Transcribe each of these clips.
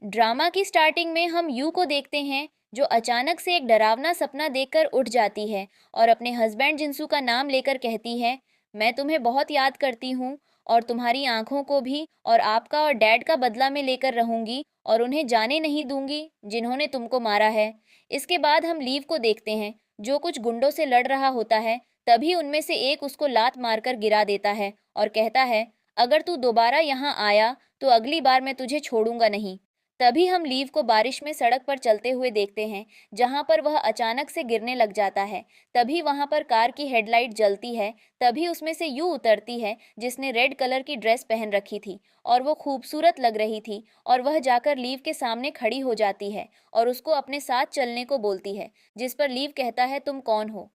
Drama की starting में हम यू को देखते हैं जो अचानक से एक डरावना सपना देखकर उठ जाती है और अपने हस्बैंड जिंसू का नाम लेकर कहती है, मैं तुम्हें बहुत याद करती हूँ और तुम्हारी आंखों को भी और आपका और डैड का बदला में लेकर रहूंगी और उन्हें जाने नहीं दूंगी जिन्होंने तुमको मारा है। इसके बाद हम लीव को देखते हैं जो कुछ गुंडों से लड़ रहा होता है। तभी उनमें से एक उसको लात मारकर गिरा देता है और कहता है, अगर तू दोबारा यहाँ आया तो अगली बार मैं तुझे छोड़ूंगा नहीं। तभी हम लीव को बारिश में सड़क पर चलते हुए देखते हैं जहां पर वह अचानक से गिरने लग जाता है। तभी वहां पर कार की हेडलाइट जलती है। तभी उसमें से यू उतरती है जिसने रेड कलर की ड्रेस पहन रखी थी और वो खूबसूरत लग रही थी और वह जाकर लीव के सामने खड़ी हो जाती है और उसको अपने साथ चलने को बोलती है, जिस पर लीव कहता है, तुम कौन हो।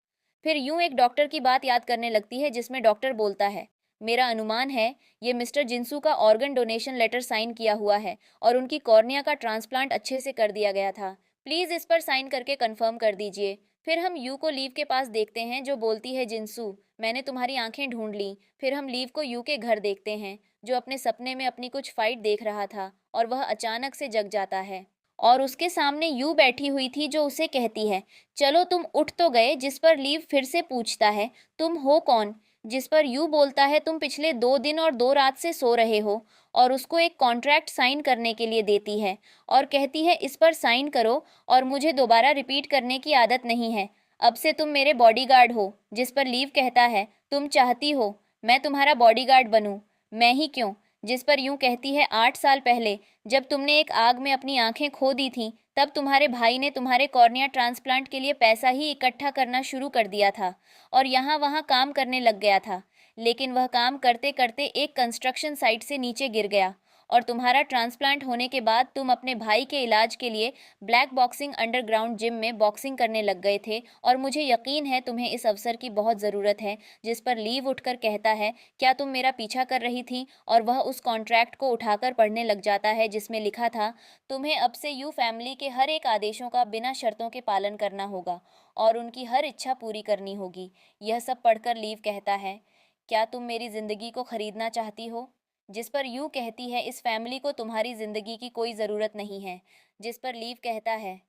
फिर यूं एक डॉक्टर की बात याद करने लगती है जिसमें डॉक्टर बोलता है, मेरा अनुमान है ये मिस्टर जिंसू का ऑर्गन डोनेशन लेटर साइन किया हुआ है और उनकी कॉर्निया का ट्रांसप्लांट अच्छे से कर दिया गया था। प्लीज इस पर साइन करके कंफर्म कर दीजिए। फिर हम यू को लीव के पास देखते हैं जो बोलती है, जिंसू मैंने तुम्हारी आंखें ढूंढ ली। फिर हम लीव को यू के घर देखते हैं जो अपने सपने में अपनी कुछ फाइट देख रहा था और वह अचानक से जग जाता है और उसके सामने यू बैठी हुई थी जो उसे कहती है, चलो तुम उठ तो गए। जिस पर लीव फिर से पूछता है, तुम हो कौन। जिस पर यू बोलता है, तुम पिछले 2 दिन और 2 रात से सो रहे हो और उसको एक कॉन्ट्रैक्ट साइन करने के लिए देती है और कहती है, इस पर साइन करो और मुझे दोबारा रिपीट करने की आदत नहीं है। अब से तुम मेरे बॉडीगार्ड हो। जिस पर लीव कहता है, तुम चाहती हो मैं तुम्हारा बॉडीगार्ड बनूं? मैं ही क्यों। जिस पर यूं कहती है, 8 साल पहले जब तुमने एक आग में अपनी आंखें खो दी थीं तब तुम्हारे भाई ने तुम्हारे कॉर्निया ट्रांसप्लांट के लिए पैसा ही इकट्ठा करना शुरू कर दिया था और यहाँ वहाँ काम करने लग गया था। लेकिन वह काम करते करते एक कंस्ट्रक्शन साइट से नीचे गिर गया और तुम्हारा ट्रांसप्लांट होने के बाद तुम अपने भाई के इलाज के लिए ब्लैक बॉक्सिंग अंडरग्राउंड जिम में बॉक्सिंग करने लग गए थे और मुझे यकीन है तुम्हें इस अवसर की बहुत ज़रूरत है। जिस पर लीव उठकर कहता है, क्या तुम मेरा पीछा कर रही थी। और वह उस कॉन्ट्रैक्ट को उठाकर पढ़ने लग जाता है जिसमें लिखा था, तुम्हें अब से यू फैमिली के हर एक आदेशों का बिना शर्तों के पालन करना होगा और उनकी हर इच्छा पूरी करनी होगी। यह सब पढ़कर लीव कहता है, क्या तुम मेरी ज़िंदगी को ख़रीदना चाहती हो। जिस पर यू कहती है, इस फैमिली को तुम्हारी ज़िंदगी की कोई ज़रूरत नहीं है। जिस पर लीव कहता है,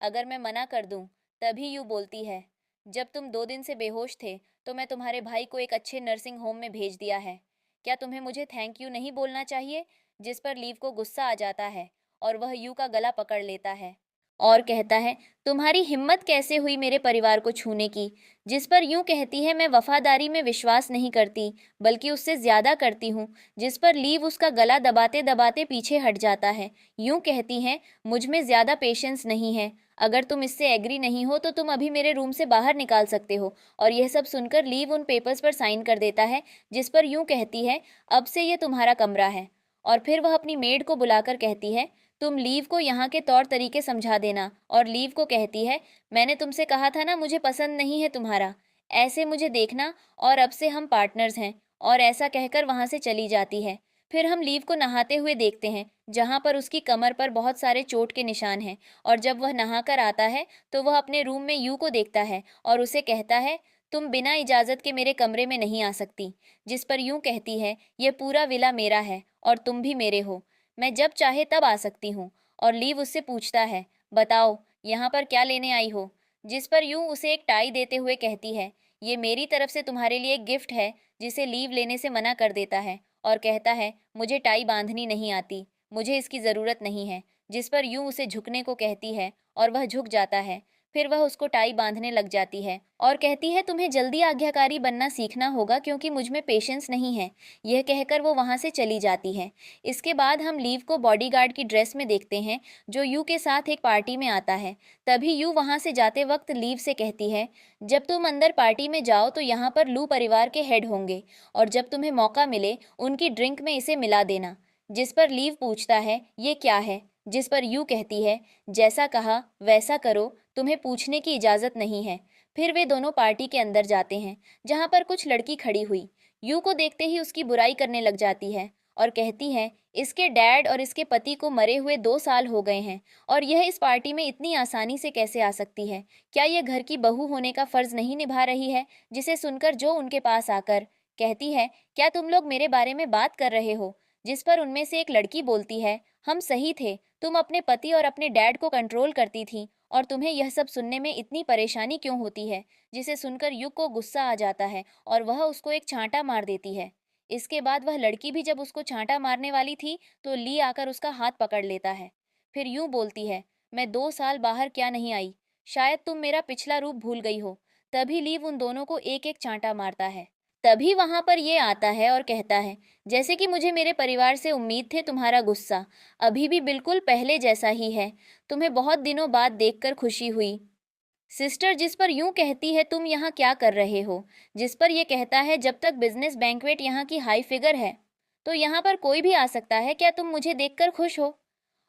अगर मैं मना कर दूं। तभी यू बोलती है, जब तुम 2 दिन से बेहोश थे तो मैं तुम्हारे भाई को एक अच्छे नर्सिंग होम में भेज दिया है। क्या तुम्हें मुझे थैंक यू नहीं बोलना चाहिए। जिस पर लीव को गुस्सा आ जाता है और वह यू का गला पकड़ लेता है और कहता है, तुम्हारी हिम्मत कैसे हुई मेरे परिवार को छूने की। जिस पर यूं कहती है, मैं वफादारी में विश्वास नहीं करती बल्कि उससे ज़्यादा करती हूँ। जिस पर लीव उसका गला दबाते दबाते पीछे हट जाता है। यूं कहती है, मुझ में ज़्यादा पेशेंस नहीं है। अगर तुम इससे एग्री नहीं हो तो तुम अभी मेरे रूम से बाहर निकाल सकते हो। और यह सब सुनकर लीव उन पेपर्स पर साइन कर देता है। जिस पर यूं कहती है, अब से ये तुम्हारा कमरा है। और फिर वह अपनी मेड को बुलाकर कहती है, तुम लीव को यहाँ के तौर तरीके समझा देना। और लीव को कहती है, मैंने तुमसे कहा था ना मुझे पसंद नहीं है तुम्हारा ऐसे मुझे देखना और अब से हम पार्टनर्स हैं। और ऐसा कहकर वहाँ से चली जाती है। फिर हम लीव को नहाते हुए देखते हैं जहाँ पर उसकी कमर पर बहुत सारे चोट के निशान हैं। और जब वह नहाकर आता है तो वह अपने रूम में यू को देखता है और उसे कहता है, तुम बिना इजाज़त के मेरे कमरे में नहीं आ सकती। जिस पर यूं कहती है, यह पूरा विला मेरा है और तुम भी मेरे हो। मैं जब चाहे तब आ सकती हूँ। और लीव उससे पूछता है, बताओ यहाँ पर क्या लेने आई हो। जिस पर यूं उसे एक टाई देते हुए कहती है, ये मेरी तरफ से तुम्हारे लिए एक गिफ्ट है। जिसे लीव लेने से मना कर देता है और कहता है, मुझे टाई बांधनी नहीं आती, मुझे इसकी ज़रूरत नहीं है। जिस पर यूं उसे झुकने को कहती है और वह झुक जाता है। फिर वह उसको टाई बांधने लग जाती है और कहती है, तुम्हें जल्दी आज्ञाकारी बनना सीखना होगा क्योंकि मुझ में पेशेंस नहीं है। यह कहकर वो वहाँ से चली जाती है। इसके बाद हम लीव को बॉडीगार्ड की ड्रेस में देखते हैं जो यू के साथ एक पार्टी में आता है। तभी यू वहाँ से जाते वक्त लीव से कहती है, जब तुम अंदर पार्टी में जाओ तो यहाँ पर लू परिवार के हेड होंगे और जब तुम्हें मौका मिले उनकी ड्रिंक में इसे मिला देना। जिस पर लीव पूछता है, ये क्या है। जिस पर यू कहती है, जैसा कहा वैसा करो, तुम्हें पूछने की इजाज़त नहीं है। फिर वे दोनों पार्टी के अंदर जाते हैं जहाँ पर कुछ लड़की खड़ी हुई यू को देखते ही उसकी बुराई करने लग जाती है और कहती है, इसके डैड और इसके पति को मरे हुए 2 साल हो गए हैं और यह इस पार्टी में इतनी आसानी से कैसे आ सकती है। क्या यह घर की बहू होने का फ़र्ज़ नहीं निभा रही है। जिसे सुनकर जो उनके पास आकर कहती है, क्या तुम लोग मेरे बारे में बात कर रहे हो। जिस पर उनमें से एक लड़की बोलती है, हम सही थे, तुम अपने पति और अपने डैड को कंट्रोल करती थी और तुम्हें यह सब सुनने में इतनी परेशानी क्यों होती है। जिसे सुनकर युग को गुस्सा आ जाता है और वह उसको एक चांटा मार देती है। इसके बाद वह लड़की भी जब उसको चांटा मारने वाली थी तो ली आकर उसका हाथ पकड़ लेता है। फिर यूं बोलती है, मैं 2 साल बाहर क्या नहीं आई, शायद तुम मेरा पिछला रूप भूल गई हो। तभी लीव उन दोनों को एक एक चांटा मारता है। तभी वहां पर ये आता है और कहता है, जैसे कि मुझे मेरे परिवार से उम्मीद थे, तुम्हारा गुस्सा अभी भी बिल्कुल पहले जैसा ही है। तुम्हें बहुत दिनों बाद देखकर खुशी हुई सिस्टर। जिस पर यूं कहती है, तुम यहाँ क्या कर रहे हो। जिस पर यह कहता है, जब तक बिजनेस बैंक्वेट यहाँ की हाई फिगर है तो यहाँ पर कोई भी आ सकता है, क्या तुम मुझे देखकर खुश हो।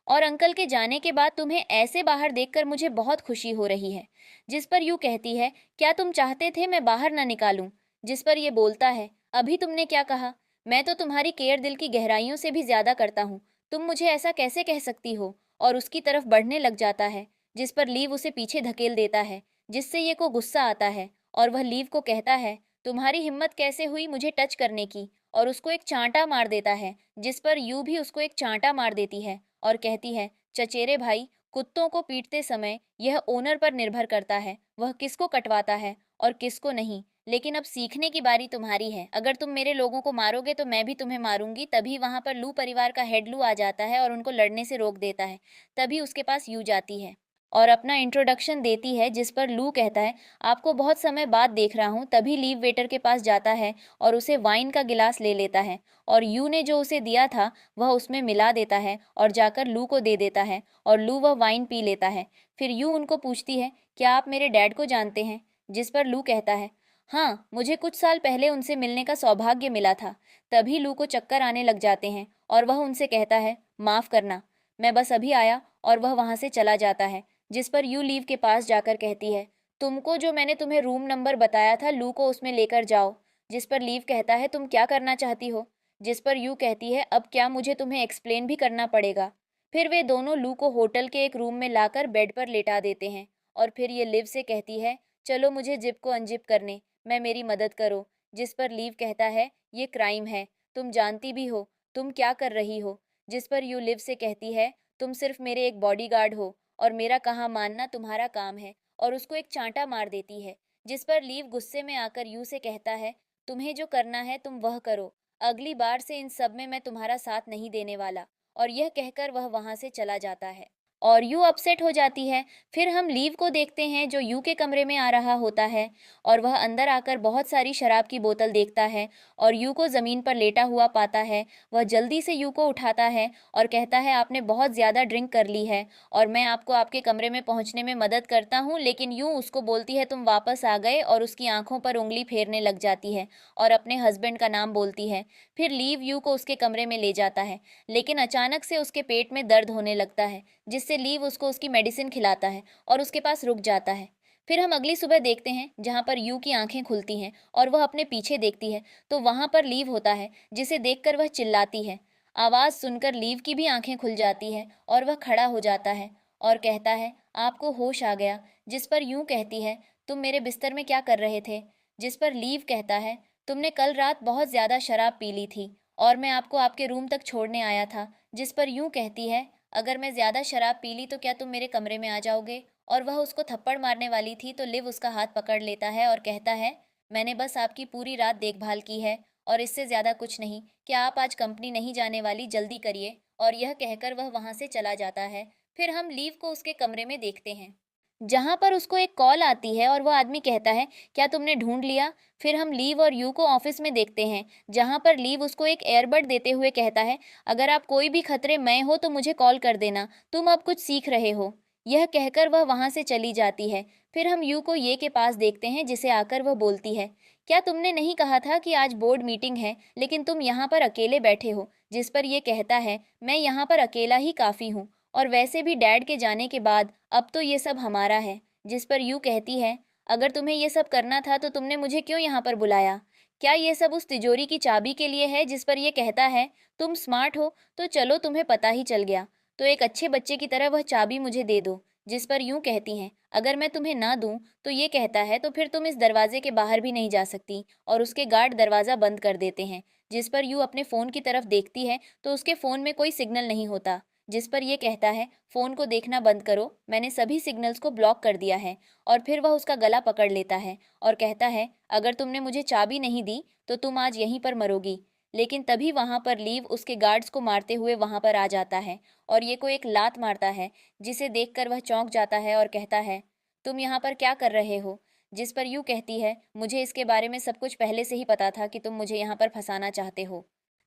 और अंकल के जाने के बाद तुम्हें ऐसे बाहर देखकर मुझे बहुत खुशी हो रही है। जिस पर यूं कहती है, क्या तुम चाहते थे मैं बाहर ना निकालूं। जिस पर यह बोलता है, अभी तुमने क्या कहा, मैं तो तुम्हारी केयर दिल की गहराइयों से भी ज्यादा करता हूँ, तुम मुझे ऐसा कैसे कह सकती हो। और उसकी तरफ बढ़ने लग जाता है। जिस पर लीव उसे पीछे धकेल देता है, जिससे ये को गुस्सा आता है और वह लीव को कहता है, तुम्हारी हिम्मत कैसे हुई मुझे टच करने की। और उसको एक चांटा मार देता है। जिस पर यू भी उसको एक चांटा मार देती है और कहती है, चचेरे भाई, कुत्तों को पीटते समय यह ओनर पर निर्भर करता है, वह किसको कटवाता है और किसको नहीं। लेकिन अब सीखने की बारी तुम्हारी है, अगर तुम मेरे लोगों को मारोगे तो मैं भी तुम्हें मारूंगी। तभी वहां पर लू परिवार का हेड लू आ जाता है और उनको लड़ने से रोक देता है। तभी उसके पास यू जाती है और अपना इंट्रोडक्शन देती है। जिस पर लू कहता है, आपको बहुत समय बाद देख रहा हूँ। तभी लीव वेटर के पास जाता है और उसे वाइन का गिलास ले लेता है और यू ने जो उसे दिया था वह उसमें मिला देता है और जाकर लू को दे देता है और लू वह वाइन पी लेता है। फिर यू उनको पूछती है, क्या आप मेरे डैड को जानते हैं। जिस पर लू कहता है, हाँ, मुझे कुछ साल पहले उनसे मिलने का सौभाग्य मिला था। तभी लू को चक्कर आने लग जाते हैं और वह उनसे कहता है, माफ़ करना, मैं बस अभी आया। और वह वहाँ से चला जाता है। जिस पर यू लीव के पास जाकर कहती है, तुमको जो मैंने तुम्हें रूम नंबर बताया था, लू को उसमें लेकर जाओ। जिस पर लीव कहता है, तुम क्या करना चाहती हो। जिस पर यू कहती है, अब क्या मुझे तुम्हें एक्सप्लेन भी करना पड़ेगा। फिर वे दोनों लू को होटल के एक रूम में लाकर बेड पर लेटा देते हैं और फिर ये लिव से कहती है, चलो मुझे जिप को अनजिप करने, मैं मेरी मदद करो। जिस पर लीव कहता है, ये क्राइम है, तुम जानती भी हो, तुम क्या कर रही हो। जिस पर यू लिव से कहती है, तुम सिर्फ मेरे एक बॉडीगार्ड हो और मेरा कहा मानना तुम्हारा काम है। और उसको एक चांटा मार देती है। जिस पर लीव गुस्से में आकर यू से कहता है, तुम्हें जो करना है तुम वह करो, अगली बार से इन सब में मैं तुम्हारा साथ नहीं देने वाला। और यह कहकर वह वहां से चला जाता है और यू अपसेट हो जाती है। फिर हम लीव को देखते हैं जो यू के कमरे में आ रहा होता है और वह अंदर आकर बहुत सारी शराब की बोतल देखता है और यू को ज़मीन पर लेटा हुआ पाता है। वह जल्दी से यू को उठाता है और कहता है, आपने बहुत ज़्यादा ड्रिंक कर ली है और मैं आपको आपके कमरे में पहुंचने में मदद करता हूं। लेकिन यू उसको बोलती है, तुम वापस आ गए, और उसकी आंखों पर उंगली फेरने लग जाती है और अपने हस्बैंड का नाम बोलती है। फिर लीव यू को उसके कमरे में ले जाता है, लेकिन अचानक से उसके पेट में दर्द होने लगता है, जिससे लीव उसको उसकी मेडिसिन खिलाता है और उसके पास रुक जाता है। फिर हम अगली सुबह देखते हैं जहाँ पर यू की आंखें खुलती हैं और वह अपने पीछे देखती है तो वहाँ पर लीव होता है, जिसे देखकर वह चिल्लाती है। आवाज़ सुनकर लीव की भी आंखें खुल जाती है और वह खड़ा हो जाता है और कहता है, आपको होश आ गया। जिस पर यूं कहती है, तुम मेरे बिस्तर में क्या कर रहे थे। जिस पर लीव कहता है, तुमने कल रात बहुत ज़्यादा शराब पी ली थी और मैं आपको आपके रूम तक छोड़ने आया था। जिस पर यूं कहती है, अगर मैं ज़्यादा शराब पी ली तो क्या तुम मेरे कमरे में आ जाओगे। और वह उसको थप्पड़ मारने वाली थी तो लिव उसका हाथ पकड़ लेता है और कहता है, मैंने बस आपकी पूरी रात देखभाल की है और इससे ज़्यादा कुछ नहीं। क्या आप आज कंपनी नहीं जाने वाली, जल्दी करिए। और यह कहकर वह वहाँ से चला जाता है। फिर हम लीव को उसके कमरे में देखते हैं जहाँ पर उसको एक कॉल आती है और वह आदमी कहता है, क्या तुमने ढूंढ लिया। फिर हम लीव और यू को ऑफिस में देखते हैं जहाँ पर लीव उसको एक एयरबड देते हुए कहता है, अगर आप कोई भी खतरे में हो तो मुझे कॉल कर देना, तुम अब कुछ सीख रहे हो। यह कहकर वह वहाँ से चली जाती है। फिर हम यू को ये के पास देखते हैं जिसे आकर वह बोलती है, क्या तुमने नहीं कहा था कि आज बोर्ड मीटिंग है, लेकिन तुम यहाँ पर अकेले बैठे हो। जिस पर यह कहता है, मैं यहाँ पर अकेला ही काफ़ी हूँ और वैसे भी डैड के जाने के बाद अब तो ये सब हमारा है। जिस पर यू कहती है, अगर तुम्हें ये सब करना था तो तुमने मुझे क्यों यहाँ पर बुलाया। क्या ये सब उस तिजोरी की चाबी के लिए है। जिस पर यह कहता है, तुम स्मार्ट हो तो चलो तुम्हें पता ही चल गया, तो एक अच्छे बच्चे की तरह वह चाबी मुझे दे दो। जिस पर यूं कहती हैं, अगर मैं तुम्हें ना दूं तो ये कहता है तो फिर तुम इस दरवाजे के बाहर भी नहीं जा सकती, और उसके गार्ड दरवाज़ा बंद कर देते हैं। जिस पर यू अपने फ़ोन की तरफ देखती है तो उसके फ़ोन में कोई सिग्नल नहीं होता। जिस पर ये कहता है, फ़ोन को देखना बंद करो, मैंने सभी सिग्नल्स को ब्लॉक कर दिया है। और फिर वह उसका गला पकड़ लेता है और कहता है, अगर तुमने मुझे चाबी नहीं दी तो तुम आज यहीं पर मरोगी। लेकिन तभी वहाँ पर लीव उसके गार्ड्स को मारते हुए वहाँ पर आ जाता है और ये को एक लात मारता है, जिसे देखकर वह चौंक जाता है और कहता है, तुम यहाँ पर क्या कर रहे हो? जिस पर यूँ कहती है, मुझे इसके बारे में सब कुछ पहले से ही पता था कि तुम मुझे यहाँ पर फंसाना चाहते हो।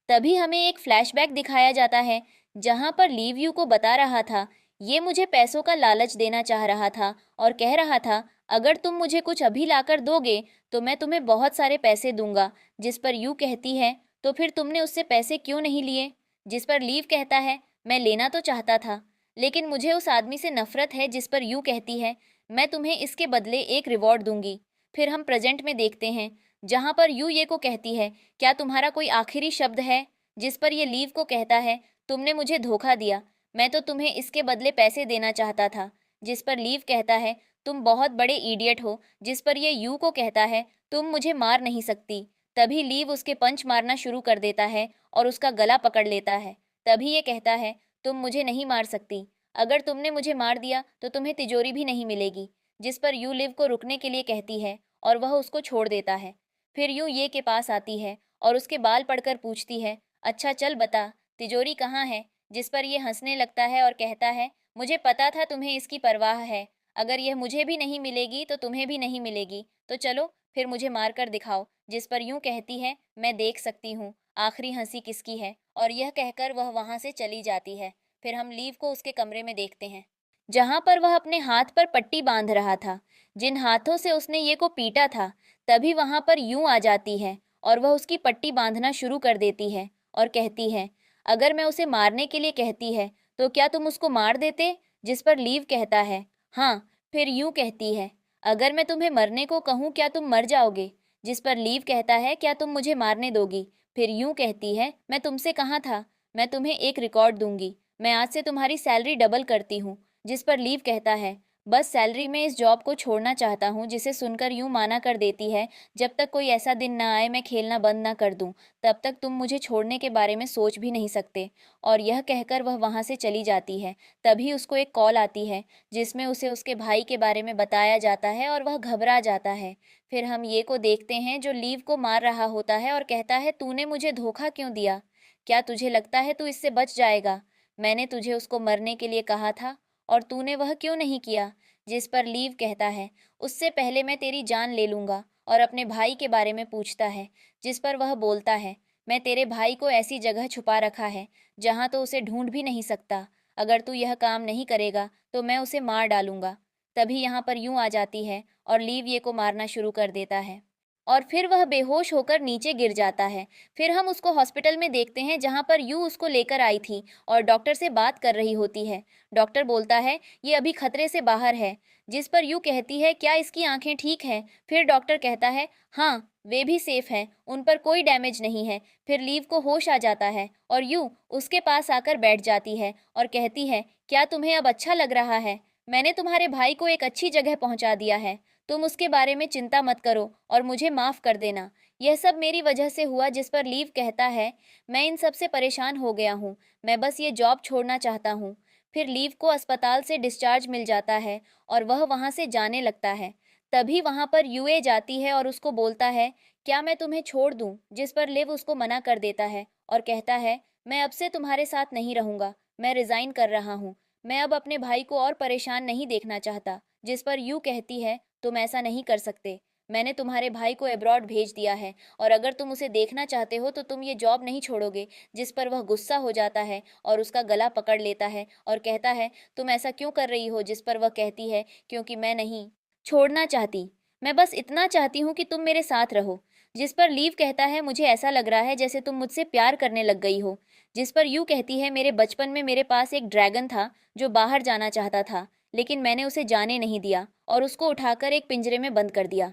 तभी हमें एक फ्लैशबैक दिखाया जाता है, जहाँ पर लीव यू को बता रहा था, ये मुझे पैसों का लालच देना चाह रहा था और कह रहा था, अगर तुम मुझे कुछ अभी लाकर दोगे तो मैं तुम्हें बहुत सारे पैसे दूंगा। जिस पर यू कहती है, तो फिर तुमने उससे पैसे क्यों नहीं लिए? जिस पर लीव कहता है, मैं लेना तो चाहता था, लेकिन मुझे उस आदमी से नफरत है। जिस पर यू कहती है, मैं तुम्हें इसके बदले एक रिवॉर्ड दूंगी। फिर हम प्रेजेंट में देखते हैं, जहाँ पर यू ये को कहती है, क्या तुम्हारा कोई आखिरी शब्द है? जिस पर ये लीव को कहता है, तुमने मुझे धोखा दिया, मैं तो तुम्हें इसके बदले पैसे देना चाहता था। जिस पर लीव कहता है, तुम बहुत बड़े इडियट हो। जिस पर ये यू को कहता है, तुम मुझे मार नहीं सकती। तभी लीव उसके पंच मारना शुरू कर देता है और उसका गला पकड़ लेता है। तभी ये कहता है, तुम मुझे नहीं मार सकती, अगर तुमने मुझे मार दिया तो तुम्हें तिजोरी भी नहीं मिलेगी। जिस पर यू लिव को रुकने के लिए कहती है और वह उसको छोड़ देता है। फिर यूं ये के पास आती है और उसके बाल पकड़कर पूछती है, अच्छा चल बता, तिजोरी कहाँ है? जिस पर ये हंसने लगता है और कहता है, मुझे पता था तुम्हें इसकी परवाह है, अगर यह मुझे भी नहीं मिलेगी तो तुम्हें भी नहीं मिलेगी, तो चलो फिर मुझे मार कर दिखाओ। जिस पर यूं कहती है, मैं देख सकती हूँ आखिरी हंसी किसकी है, और यह कहकर वह वहां से चली जाती है। फिर हम लीव को उसके कमरे में देखते हैं, जहां पर वह अपने हाथ पर पट्टी बांध रहा था, जिन हाथों से उसने ये को पीटा था। तभी वहां पर यूं आ जाती है और वह उसकी पट्टी बांधना शुरू कर देती है और कहती है, अगर मैं उसे मारने के लिए कहती है तो क्या तुम उसको मार देते? जिस पर लीव कहता है, हाँ। फिर यूं कहती है, अगर मैं तुम्हें मरने को कहूँ क्या तुम मर जाओगे? जिस पर लीव कहता है, क्या तुम मुझे मारने दोगी? फिर यूं कहती है, मैं तुमसे कहा था, मैं तुम्हें एक रिकॉर्ड दूंगी, मैं आज से तुम्हारी सैलरी डबल करती हूँ। जिस पर लीव कहता है, बस सैलरी में इस जॉब को छोड़ना चाहता हूँ। जिसे सुनकर यूं माना कर देती है, जब तक कोई ऐसा दिन ना आए मैं खेलना बंद ना कर दूं, तब तक तुम मुझे छोड़ने के बारे में सोच भी नहीं सकते। और यह कहकर वह वहां से चली जाती है। तभी उसको एक कॉल आती है, जिसमें उसे उसके भाई के बारे में बताया जाता है और वह घबरा जाता है। फिर हम ये को देखते हैं, जो लीव को मार रहा होता है और कहता है, तूने मुझे धोखा क्यों दिया? क्या तुझे लगता है तू इससे बच जाएगा? मैंने तुझे उसको मरने के लिए कहा था और तूने वह क्यों नहीं किया? जिस पर लीव कहता है, उससे पहले मैं तेरी जान ले लूंगा। और अपने भाई के बारे में पूछता है। जिस पर वह बोलता है, मैं तेरे भाई को ऐसी जगह छुपा रखा है जहाँ तो उसे ढूंढ भी नहीं सकता, अगर तू यह काम नहीं करेगा तो मैं उसे मार डालूंगा। तभी यहाँ पर यूं आ जाती है और लीव ये को मारना शुरू कर देता है और फिर वह बेहोश होकर नीचे गिर जाता है। फिर हम उसको हॉस्पिटल में देखते हैं, जहाँ पर यू उसको लेकर आई थी और डॉक्टर से बात कर रही होती है। डॉक्टर बोलता है, ये अभी खतरे से बाहर है। जिस पर यू कहती है, क्या इसकी आंखें ठीक हैं? फिर डॉक्टर कहता है, हाँ वे भी सेफ हैं, उन पर कोई डैमेज नहीं है। फिर लीव को होश आ जाता है और यू उसके पास आकर बैठ जाती है और कहती है, क्या तुम्हें अब अच्छा लग रहा है? मैंने तुम्हारे भाई को एक अच्छी जगह पहुंचा दिया है, तुम उसके बारे में चिंता मत करो और मुझे माफ़ कर देना, यह सब मेरी वजह से हुआ। जिस पर लीव कहता है, मैं इन सब से परेशान हो गया हूँ, मैं बस ये जॉब छोड़ना चाहता हूँ। फिर लीव को अस्पताल से डिस्चार्ज मिल जाता है और वह वहाँ से जाने लगता है। तभी वहाँ पर यूए जाती है और उसको बोलता है, क्या मैं तुम्हें छोड़ दूँ? जिस पर लिव उसको मना कर देता है और कहता है, मैं अब से तुम्हारे साथ नहीं रहूँगा, मैं रिज़ाइन कर रहा हूँ, मैं अब अपने भाई को और परेशान नहीं देखना चाहता। जिस पर यू कहती है, तुम ऐसा नहीं कर सकते, मैंने तुम्हारे भाई को अब्रॉड भेज दिया है और अगर तुम उसे देखना चाहते हो तो तुम ये जॉब नहीं छोड़ोगे। जिस पर वह गुस्सा हो जाता है और उसका गला पकड़ लेता है और कहता है, तुम ऐसा क्यों कर रही हो? जिस पर वह कहती है, क्योंकि मैं नहीं छोड़ना चाहती, मैं बस इतना चाहती हूँ कि तुम मेरे साथ रहो। जिस पर लीव कहता है, मुझे ऐसा लग रहा है जैसे तुम मुझसे प्यार करने लग गई हो। जिस पर यू कहती है, मेरे बचपन में मेरे पास एक ड्रैगन था जो बाहर जाना चाहता था, लेकिन मैंने उसे जाने नहीं दिया और उसको उठाकर एक पिंजरे में बंद कर दिया।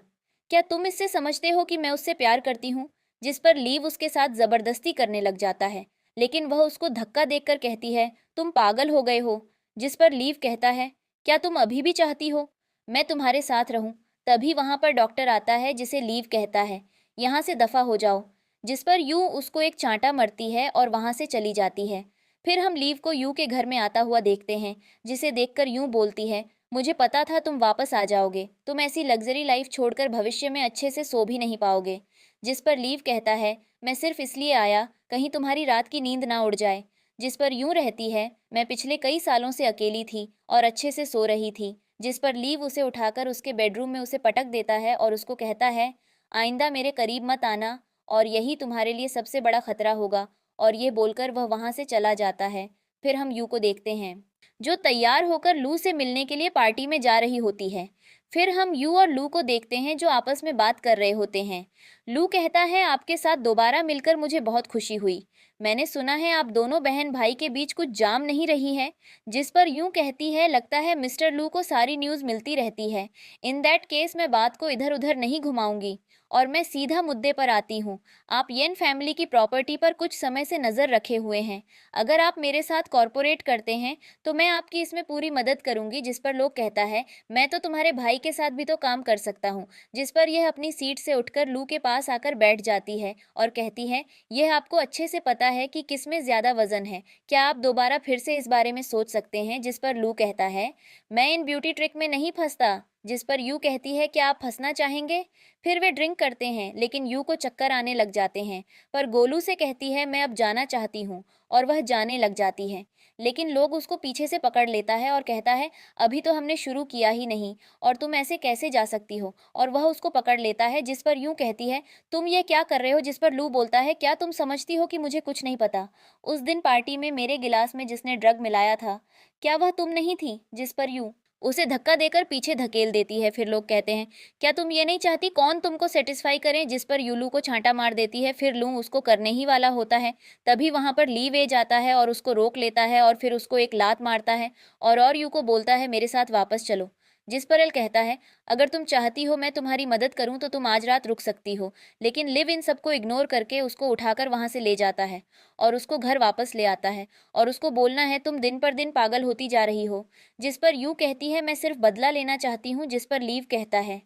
क्या तुम इससे समझते हो कि मैं उससे प्यार करती हूँ? जिस पर लीव उसके साथ जबरदस्ती करने लग जाता है, लेकिन वह उसको धक्का देकर कहती है, तुम पागल हो गए हो। जिस पर लीव कहता है, क्या तुम अभी भी चाहती हो मैं तुम्हारे साथ रहूं? तभी वहां पर डॉक्टर आता है जिसे लीव कहता है, यहाँ से दफा हो जाओ। जिस पर यू उसको एक चांटा मरती है और वहां से चली जाती है। फिर हम लीव को यू के घर में आता हुआ देखते हैं, जिसे देखकर यूं बोलती है, मुझे पता था तुम वापस आ जाओगे, तुम ऐसी लग्जरी लाइफ छोड़कर भविष्य में अच्छे से सो भी नहीं पाओगे। जिस पर लीव कहता है, मैं सिर्फ इसलिए आया कहीं तुम्हारी रात की नींद ना उड़ जाए। जिस पर यूं रहती है, मैं पिछले कई सालों से अकेली थी और अच्छे से सो रही थी। जिस पर लीव उसे उठाकर उसके बेडरूम में उसे पटक देता है और उसको कहता है, आइंदा मेरे करीब मत आना और यही तुम्हारे लिए सबसे बड़ा खतरा होगा। और ये बोलकर वह वहां से चला जाता है। फिर हम यू को देखते हैं, जो तैयार होकर लू से मिलने के लिए पार्टी में जा रही होती है। फिर हम यू और लू को देखते हैं जो आपस में बात कर रहे होते हैं। लू कहता है, आपके साथ दोबारा मिलकर मुझे बहुत खुशी हुई। मैंने सुना है आप दोनों बहन भाई के बीच कुछ जाम नहीं रही है। जिस पर यूं कहती है, लगता है मिस्टर लू को सारी न्यूज़ मिलती रहती है। इन दैट केस मैं बात को इधर उधर नहीं घुमाऊंगी और मैं सीधा मुद्दे पर आती हूँ। आप येन फैमिली की प्रॉपर्टी पर कुछ समय से नज़र रखे हुए हैं। अगर आप मेरे साथ कॉरपोरेट करते हैं तो मैं आपकी इसमें पूरी मदद करूंगी। जिस पर लोग कहता है, मैं तो तुम्हारे भाई के साथ भी तो काम कर सकता हूँ। जिस पर यह अपनी सीट से उठकर लू के पास आकर बैठ जाती है और कहती है, यह आपको अच्छे से पता है कि किस में ज्यादा वजन है। क्या आप दोबारा फिर से इस बारे में सोच सकते हैं? जिस पर लू कहता है, मैं इन ब्यूटी ट्रिक में नहीं फंसता। जिस पर यू कहती है, क्या आप फंसना चाहेंगे? फिर वे ड्रिंक करते हैं, लेकिन यू को चक्कर आने लग जाते हैं। पर गोलू से कहती है, मैं अब जाना चाहती हूँ, और वह जाने लग जाती है। लेकिन लोग उसको पीछे से पकड़ लेता है और कहता है, अभी तो हमने शुरू किया ही नहीं और तुम ऐसे कैसे जा सकती हो? और वह उसको पकड़ लेता है। जिस पर यूं कहती है, तुम ये क्या कर रहे हो? जिस पर लू बोलता है, क्या तुम समझती हो कि मुझे कुछ नहीं पता? उस दिन पार्टी में मेरे गिलास में जिसने ड्रग मिलाया था, क्या वह तुम नहीं थी? जिस पर यूं उसे धक्का देकर पीछे धकेल देती है। फिर लोग कहते हैं, क्या तुम ये नहीं चाहती कौन तुमको सेटिस्फाई करे? जिस पर यूलू को छांटा मार देती है। फिर लू उसको करने ही वाला होता है, तभी वहां पर ली वे जाता है और उसको रोक लेता है और फिर उसको एक लात मारता है और यू को बोलता है, मेरे साथ वापस चलो। जिस पर एल कहता है, अगर तुम चाहती हो मैं तुम्हारी मदद करूं तो तुम आज रात रुक सकती हो। लेकिन लिव इन सबको इग्नोर करके उसको उठाकर वहां से ले जाता है और उसको घर वापस ले आता है और उसको बोलना है, तुम दिन पर दिन पागल होती जा रही हो। जिस पर यू कहती है, मैं सिर्फ बदला लेना चाहती हूँ। जिस पर लीव कहता है,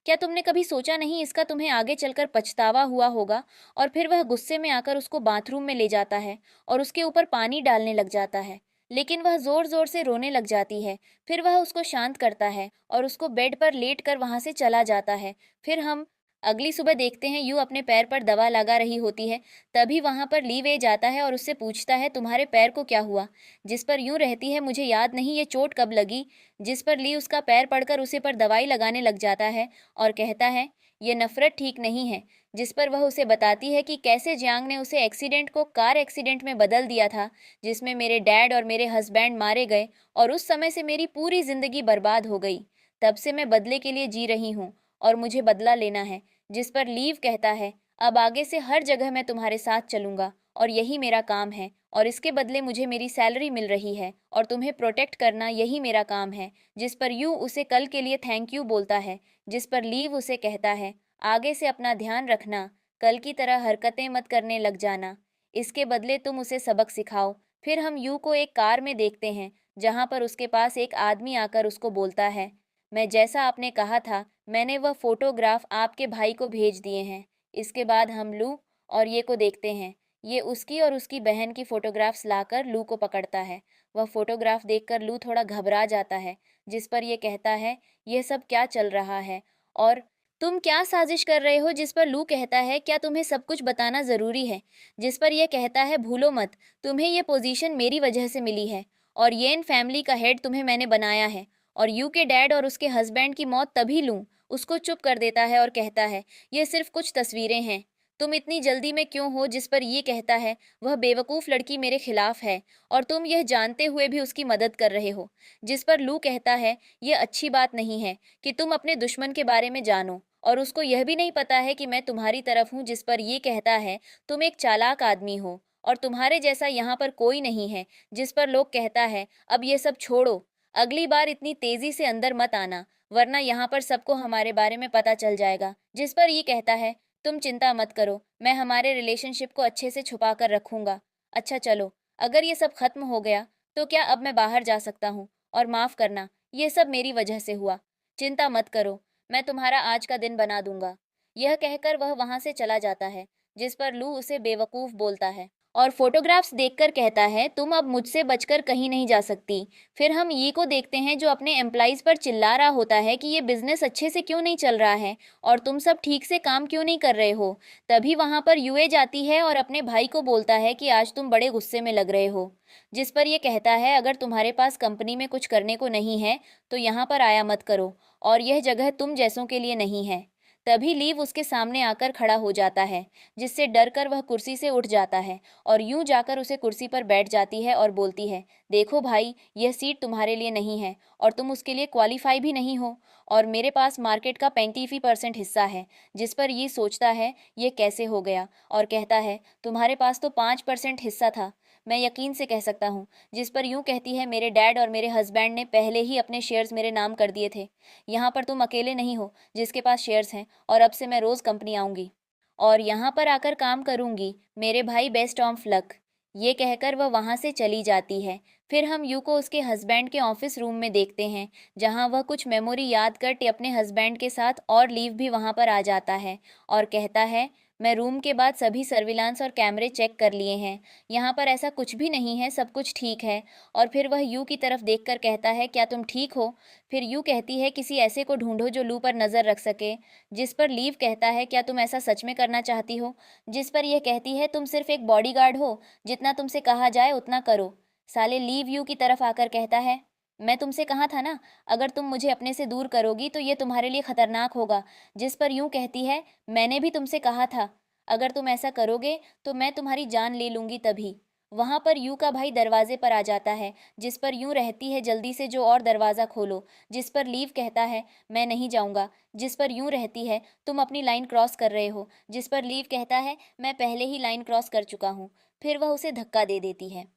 क्या तुमने कभी सोचा नहीं इसका तुम्हें आगे चलकर पछतावा हुआ होगा? और फिर वह गुस्से में आकर उसको बाथरूम में ले जाता है और उसके ऊपर पानी डालने लग जाता है। लेकिन वह जोर जोर से रोने लग जाती है। फिर वह उसको शांत करता है और उसको बेड पर लेट कर वहां से चला जाता है। फिर हम अगली सुबह देखते हैं, यू अपने पैर पर दवा लगा रही होती है। तभी वहां पर ली वे जाता है और उससे पूछता है, तुम्हारे पैर को क्या हुआ? जिस पर यूं रहती है, मुझे याद नहीं ये चोट कब लगी। जिस पर ली उसका पैर पड़कर उसे पर दवाई लगाने लग जाता है और कहता है, ये नफरत ठीक नहीं है। जिस पर वह उसे बताती है कि कैसे जियांग ने उसे एक्सीडेंट को कार एक्सीडेंट में बदल दिया था, जिसमें मेरे डैड और मेरे हस्बैंड मारे गए और उस समय से मेरी पूरी जिंदगी बर्बाद हो गई। तब से मैं बदले के लिए जी रही हूँ और मुझे बदला लेना है। जिस पर लीव कहता है, अब आगे से हर जगह मैं तुम्हारे साथ चलूंगा और यही मेरा काम है और इसके बदले मुझे मेरी सैलरी मिल रही है और तुम्हें प्रोटेक्ट करना यही मेरा काम है। जिस पर यू उसे कल के लिए थैंक यू बोलता है। जिस पर लीव उसे कहता है, आगे से अपना ध्यान रखना, कल की तरह हरकतें मत करने लग जाना, इसके बदले तुम उसे सबक सिखाओ। फिर हम यू को एक कार में देखते हैं, जहां पर उसके पास एक आदमी आकर उसको बोलता है, मैं जैसा आपने कहा था, मैंने वह फोटोग्राफ आपके भाई को भेज दिए हैं। इसके बाद हम लू और ये को देखते हैं। ये उसकी और उसकी बहन की फोटोग्राफ्स लाकर लू को पकड़ता है। वह फोटोग्राफ देखकर लू थोड़ा घबरा जाता है। जिस पर यह कहता है, यह सब क्या चल रहा है और तुम क्या साजिश कर रहे हो? जिस पर लू कहता है, क्या तुम्हें सब कुछ बताना ज़रूरी है? जिस पर यह कहता है, भूलो मत, तुम्हें यह पोजीशन मेरी वजह से मिली है और ये इन फैमिली का हेड तुम्हें मैंने बनाया है। और यू के डैड और उसके हस्बैंड की मौत तभी लूँ उसको चुप कर देता है और कहता है, ये सिर्फ कुछ तस्वीरें हैं, तुम इतनी जल्दी में क्यों हो? जिस पर ये कहता है, वह बेवकूफ़ लड़की मेरे खिलाफ है और तुम यह जानते हुए भी उसकी मदद कर रहे हो। जिस पर लू कहता है, ये अच्छी बात नहीं है कि तुम अपने दुश्मन के बारे में जानो और उसको यह भी नहीं पता है कि मैं तुम्हारी तरफ हूँ। जिस पर ये कहता है, तुम एक चालाक आदमी हो और तुम्हारे जैसा यहाँ पर कोई नहीं है। जिस पर लोग कहता है, अब ये सब छोड़ो, अगली बार इतनी तेजी से अंदर मत आना, वरना यहाँ पर सबको हमारे बारे में पता चल जाएगा। जिस पर ये कहता है, तुम चिंता मत करो, मैं हमारे रिलेशनशिप को अच्छे से छुपा कर रखूंगा। अच्छा चलो, अगर ये सब खत्म हो गया तो क्या अब मैं बाहर जा सकता हूँ? और माफ़ करना, ये सब मेरी वजह से हुआ। चिंता मत करो, मैं तुम्हारा आज का दिन बना दूंगा। यह कहकर वह वहां से चला जाता है, जिस पर लू उसे बेवकूफ बोलता है और फोटोग्राफ्स देखकर कहता है, तुम अब मुझसे बचकर कहीं नहीं जा सकती। फिर हम ये को देखते हैं जो अपने एम्प्लॉइज पर चिल्ला रहा होता है कि ये बिजनेस अच्छे से क्यों नहीं चल रहा है और तुम सब ठीक से काम क्यों नहीं कर रहे हो। तभी वहां पर यूए जाती है और अपने भाई को बोलता है कि आज तुम बड़े गुस्से में लग रहे हो। जिस पर ये कहता है, अगर तुम्हारे पास कंपनी में कुछ करने को नहीं है तो यहाँ पर आया मत करो, और यह जगह तुम जैसों के लिए नहीं है। तभी लीव उसके सामने आकर खड़ा हो जाता है, जिससे डरकर वह कुर्सी से उठ जाता है और यूं जाकर उसे कुर्सी पर बैठ जाती है और बोलती है, देखो भाई, यह सीट तुम्हारे लिए नहीं है और तुम उसके लिए क्वालिफाई भी नहीं हो, और मेरे पास मार्केट का 35% हिस्सा है। जिस पर ये सोचता है ये कैसे हो गया, और कहता है, तुम्हारे पास तो 5% हिस्सा था, मैं यकीन से कह सकता हूँ। जिस पर यूं कहती है, मेरे डैड और मेरे हस्बैंड ने पहले ही अपने शेयर्स मेरे नाम कर दिए थे। यहाँ पर तुम अकेले नहीं हो जिसके पास शेयर्स हैं, और अब से मैं रोज़ कंपनी आऊँगी और यहाँ पर आकर काम करूँगी। मेरे भाई, बेस्ट ऑफ लक। ये कहकर वह वहाँ से चली जाती है। फिर हम यू को उसके हस्बैंड के ऑफिस रूम में देखते हैं, जहाँ वह कुछ मेमोरी याद करके अपने हस्बैंड के साथ, और लीव भी वहाँ पर आ जाता है और कहता है, मैं रूम के बाद सभी सर्विलांस और कैमरे चेक कर लिए हैं, यहाँ पर ऐसा कुछ भी नहीं है, सब कुछ ठीक है। और फिर वह यू की तरफ देखकर कहता है, क्या तुम ठीक हो? फिर यू कहती है, किसी ऐसे को ढूंढो जो लू पर नज़र रख सके। जिस पर लीव कहता है, क्या तुम ऐसा सच में करना चाहती हो? जिस पर यह कहती है, तुम सिर्फ एक बॉडीगार्ड हो, जितना तुमसे कहा जाए उतना करो। साले, लीव यू की तरफ आकर कहता है, मैं तुमसे कहा था ना, अगर तुम मुझे अपने से दूर करोगी तो ये तुम्हारे लिए खतरनाक होगा। जिस पर यूं कहती है, मैंने भी तुमसे कहा था, अगर तुम ऐसा करोगे तो मैं तुम्हारी जान ले लूंगी। तभी वहां पर यू का भाई दरवाजे पर आ जाता है, जिस पर यूं रहती है, जल्दी से जो और दरवाज़ा खोलो। जिस पर लीव कहता है, मैं नहीं जाऊंगा। जिस पर यूं रहती है, तुम अपनी लाइन क्रॉस कर रहे हो। जिस पर लीव कहता है, मैं पहले ही लाइन क्रॉस कर चुका हूँ। फिर वह उसे धक्का दे देती है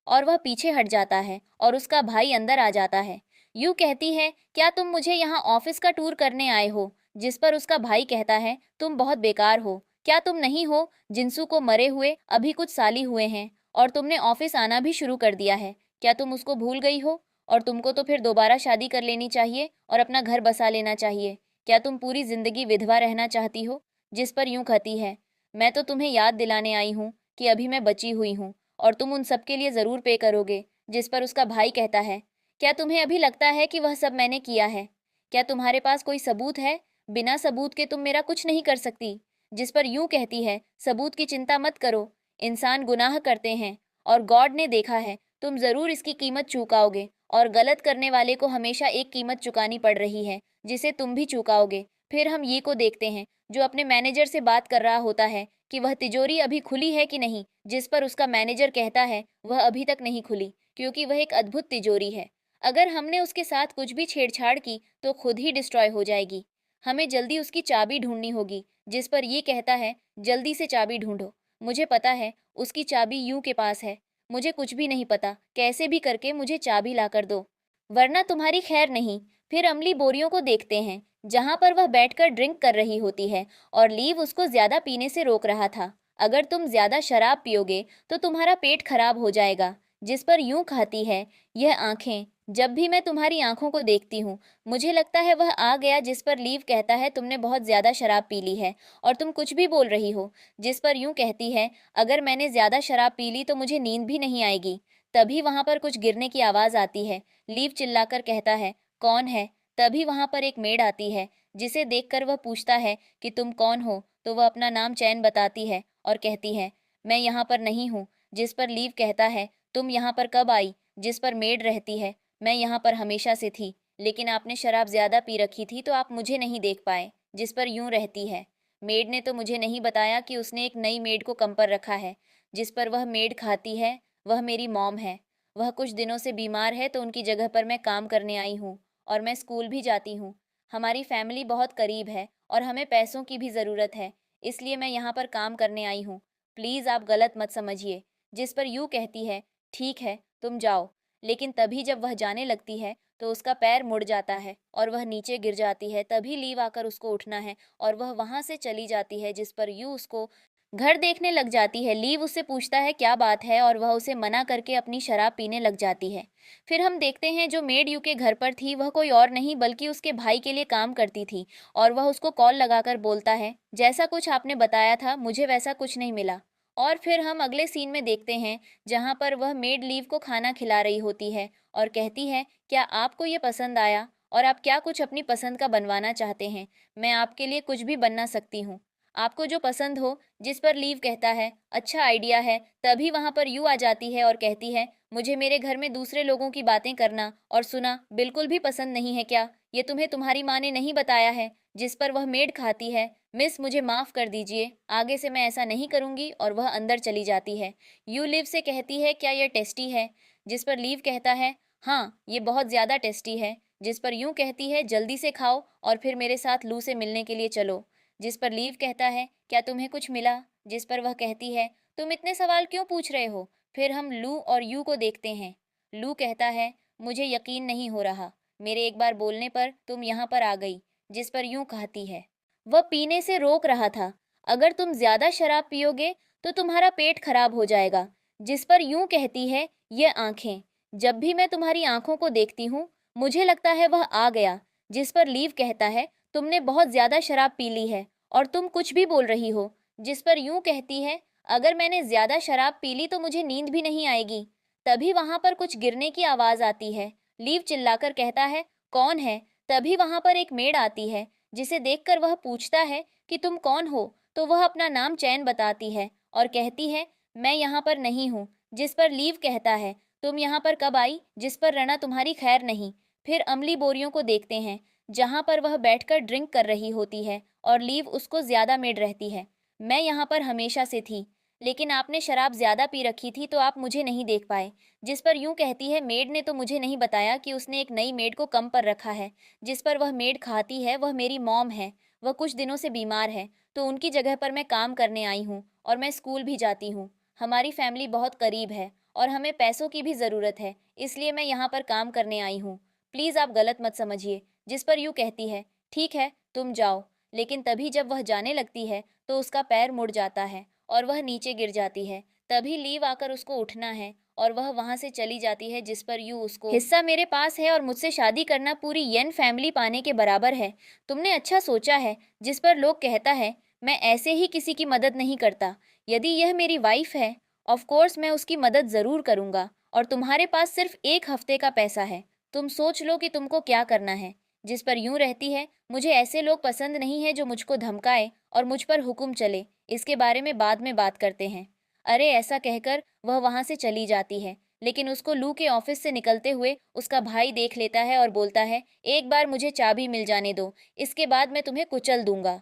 और वह पीछे हट जाता है और उसका भाई अंदर आ जाता है। यू कहती है, क्या तुम मुझे यहाँ ऑफिस का टूर करने आए हो? जिस पर उसका भाई कहता है, तुम बहुत बेकार हो। क्या तुम नहीं हो? जिंसू को मरे हुए अभी कुछ साल ही हुए हैं और तुमने ऑफिस आना भी शुरू कर दिया है। क्या तुम उसको भूल गई हो? और तुमको तो फिर दोबारा शादी कर लेनी चाहिए और अपना घर बसा लेना चाहिए। क्या तुम पूरी जिंदगी विधवा रहना चाहती हो? जिस पर यूं कहती है, मैं तो तुम्हें याद दिलाने आई हूँ कि अभी मैं बची हुई हूँ और तुम उन सब के लिए ज़रूर पे करोगे। जिस पर उसका भाई कहता है, क्या तुम्हें अभी लगता है कि वह सब मैंने किया है? क्या तुम्हारे पास कोई सबूत है? बिना सबूत के तुम मेरा कुछ नहीं कर सकती। जिस पर यूं कहती है, सबूत की चिंता मत करो, इंसान गुनाह करते हैं और गॉड ने देखा है, तुम ज़रूर इसकी कीमत चुकाओगे, और गलत करने वाले को हमेशा एक कीमत चुकानी पड़ रही है, जिसे तुम भी चुकाओगे। फिर हम ये को देखते हैं, जो अपने मैनेजर से बात कर रहा होता है कि वह तिजोरी अभी खुली है कि नहीं। जिस पर उसका मैनेजर कहता है, वह अभी तक नहीं खुली, क्योंकि वह एक अद्भुत तिजोरी है। अगर हमने उसके साथ कुछ भी छेड़छाड़ की तो खुद ही डिस्ट्रॉय हो जाएगी। हमें जल्दी उसकी चाबी ढूंढनी होगी। जिस पर ये कहता है, जल्दी से चाबी ढूंढो, मुझे पता है उसकी चाबी यूं के पास है। मुझे कुछ भी नहीं पता, कैसे भी करके मुझे चाबी ला कर दो, वरना तुम्हारी खैर नहीं। फिर अमली बोरियों को देखते हैं, जहां पर वह बैठकर ड्रिंक कर रही होती है और लीव उसको ज्यादा पीने से रोक रहा था। अगर तुम ज्यादा शराब पियोगे तो तुम्हारा पेट खराब हो जाएगा। जिस पर यूं खाती है, यह आंखें, जब भी मैं तुम्हारी आंखों को देखती हूँ मुझे लगता है वह आ गया। जिस पर लीव कहता है, तुमने बहुत ज्यादा शराब पी ली है और तुम कुछ भी बोल रही हो। जिस पर यूं कहती है, अगर मैंने ज्यादा शराब पी ली तो मुझे नींद भी नहीं आएगी। तभी वहां पर कुछ गिरने की आवाज आती है। लीव चिल्लाकर कहता है, कौन है? तभी वहां पर एक मेड आती है, जिसे देखकर वह पूछता है कि तुम कौन हो, तो वह अपना नाम चैन बताती है और कहती है, मैं यहाँ पर नहीं हूँ। जिस पर लीव कहता है, तुम यहाँ पर कब आई? जिस पर मेड रहती है, मैं यहाँ पर हमेशा से थी, लेकिन आपने शराब ज्यादा पी रखी थी तो आप मुझे नहीं देख पाए। जिस पर यूं रहती है, मेड ने तो मुझे नहीं बताया कि उसने एक नई मेड को कम पर रखा है। जिस पर वह मेड खाती है, वह मेरी मॉम है। वह कुछ दिनों से बीमार है तो उनकी जगह पर मैं काम करने आई हूँ, और मैं स्कूल भी जाती हूँ। हमारी फैमिली बहुत करीब है और हमें पैसों की भी ज़रूरत है, इसलिए मैं यहाँ पर काम करने आई हूँ। प्लीज़ आप गलत मत समझिए। जिस पर यूँ कहती है, ठीक है तुम जाओ। लेकिन तभी जब वह जाने लगती है तो उसका पैर मुड़ जाता है और वह नीचे गिर जाती है। तभी लीव आकर उसको उठना है और वह वहाँ से चली जाती है। जिस पर यू उसको घर देखने लग जाती है। लीव उससे पूछता है क्या बात है और वह उसे मना करके अपनी शराब पीने लग जाती है। फिर हम देखते हैं जो मेड यू के घर पर थी वह कोई और नहीं बल्कि उसके भाई के लिए काम करती थी और वह उसको कॉल लगाकर बोलता है, जैसा कुछ आपने बताया था मुझे वैसा कुछ नहीं मिला। और फिर हम अगले सीन में देखते हैं जहाँ पर वह मेड लीव को खाना खिला रही होती है और कहती है, क्या आपको ये पसंद आया और आप क्या कुछ अपनी पसंद का बनवाना चाहते हैं? मैं आपके लिए कुछ भी बनना सकती हूँ, आपको जो पसंद हो। जिस पर लीव कहता है, अच्छा आइडिया है। तभी वहां पर यू आ जाती है और कहती है, मुझे मेरे घर में दूसरे लोगों की बातें करना और सुना बिल्कुल भी पसंद नहीं है क्या? ये तुम्हें तुम्हारी माँ ने नहीं बताया है? जिस पर वह मेड खाती है, मिस मुझे माफ कर दीजिए, आगे से मैं ऐसा नहीं करूंगी, और वह अंदर चली जाती है। यू लिव से कहती है, क्या यह टेस्टी है? जिस पर लीव कहता है, हाँ ये बहुत ज्यादा टेस्टी है। जिस पर यूं कहती है, जल्दी से खाओ और फिर मेरे साथ लू से मिलने के लिए चलो। जिस पर लीव कहता है, क्या तुम्हें कुछ मिला? जिस पर वह कहती है, तुम इतने सवाल क्यों पूछ रहे हो? फिर हम लू और यू को देखते हैं। लू कहता है, मुझे यकीन नहीं हो रहा, मेरे एक बार बोलने पर तुम यहाँ पर आ गई। जिस पर यूं कहती है, वह पीने से रोक रहा था, अगर तुम ज्यादा शराब पियोगे तो तुम्हारा पेट खराब हो जाएगा। जिस पर यूं कहती है, ये आंखें, जब भी मैं तुम्हारी आंखों को देखती हूँ मुझे लगता है वह आ गया। जिस पर लीव कहता है, तुमने बहुत ज्यादा शराब पी ली है और तुम कुछ भी बोल रही हो। जिस पर यूं कहती है, अगर मैंने ज्यादा शराब पी ली तो मुझे नींद भी नहीं आएगी। तभी वहां पर कुछ गिरने की आवाज आती है। लीव चिल्लाकर कहता है, कौन है? तभी वहां पर एक मेड आती है, जिसे देखकर वह पूछता है कि तुम कौन हो? तो वह अपना नाम चैन बताती है और कहती है, मैं यहाँ पर नहीं हूँ। जिस पर लीव कहता है, तुम यहाँ पर कब आई? जिस पर रना तुम्हारी खैर नहीं। फिर अमली बोरियों को देखते हैं, जहाँ पर वह बैठकर ड्रिंक कर रही होती है और लीव उसको ज्यादा मेड रहती है। मैं यहाँ पर हमेशा से थी, लेकिन आपने शराब ज्यादा पी रखी थी तो आप मुझे नहीं देख पाए। जिस पर यूं कहती है, मेड ने तो मुझे नहीं बताया कि उसने एक नई मेड को कम पर रखा है। जिस पर वह मेड खाती है, वह मेरी मॉम है, वह कुछ दिनों से बीमार है तो उनकी जगह पर मैं काम करने आई हूँ और मैं स्कूल भी जाती हूँ। हमारी फैमिली बहुत करीब है और हमें पैसों की भी ज़रूरत है, इसलिए मैं यहाँ पर काम करने आई हूँ। प्लीज़ आप गलत मत समझिए। जिस पर यूं कहती है, ठीक है तुम जाओ। लेकिन तभी जब वह जाने लगती है तो उसका पैर मुड़ जाता है और वह नीचे गिर जाती है। तभी लीव आकर उसको उठना है और वह वहां से चली जाती है। जिस पर यू उसको, हिस्सा मेरे पास है और मुझसे शादी करना पूरी येन फैमिली पाने के बराबर है, तुमने अच्छा सोचा है। जिस पर लोग कहता है, मैं ऐसे ही किसी की मदद नहीं करता, यदि यह मेरी वाइफ है ऑफ कोर्स मैं उसकी मदद ज़रूर करूँगा, और तुम्हारे पास सिर्फ एक हफ्ते का पैसा है, तुम सोच लो कि तुमको क्या करना है। जिस पर यूं रहती है, मुझे ऐसे लोग पसंद नहीं है जो मुझको धमकाए और मुझ पर हुक्म चले, इसके बारे में बाद में बात करते हैं। अरे ऐसा कहकर वह वहां से चली जाती है, लेकिन उसको लू के ऑफिस से निकलते हुए उसका भाई देख लेता है और बोलता है, एक बार मुझे चाबी मिल जाने दो, इसके बाद मैं तुम्हें कुचल दूंगा।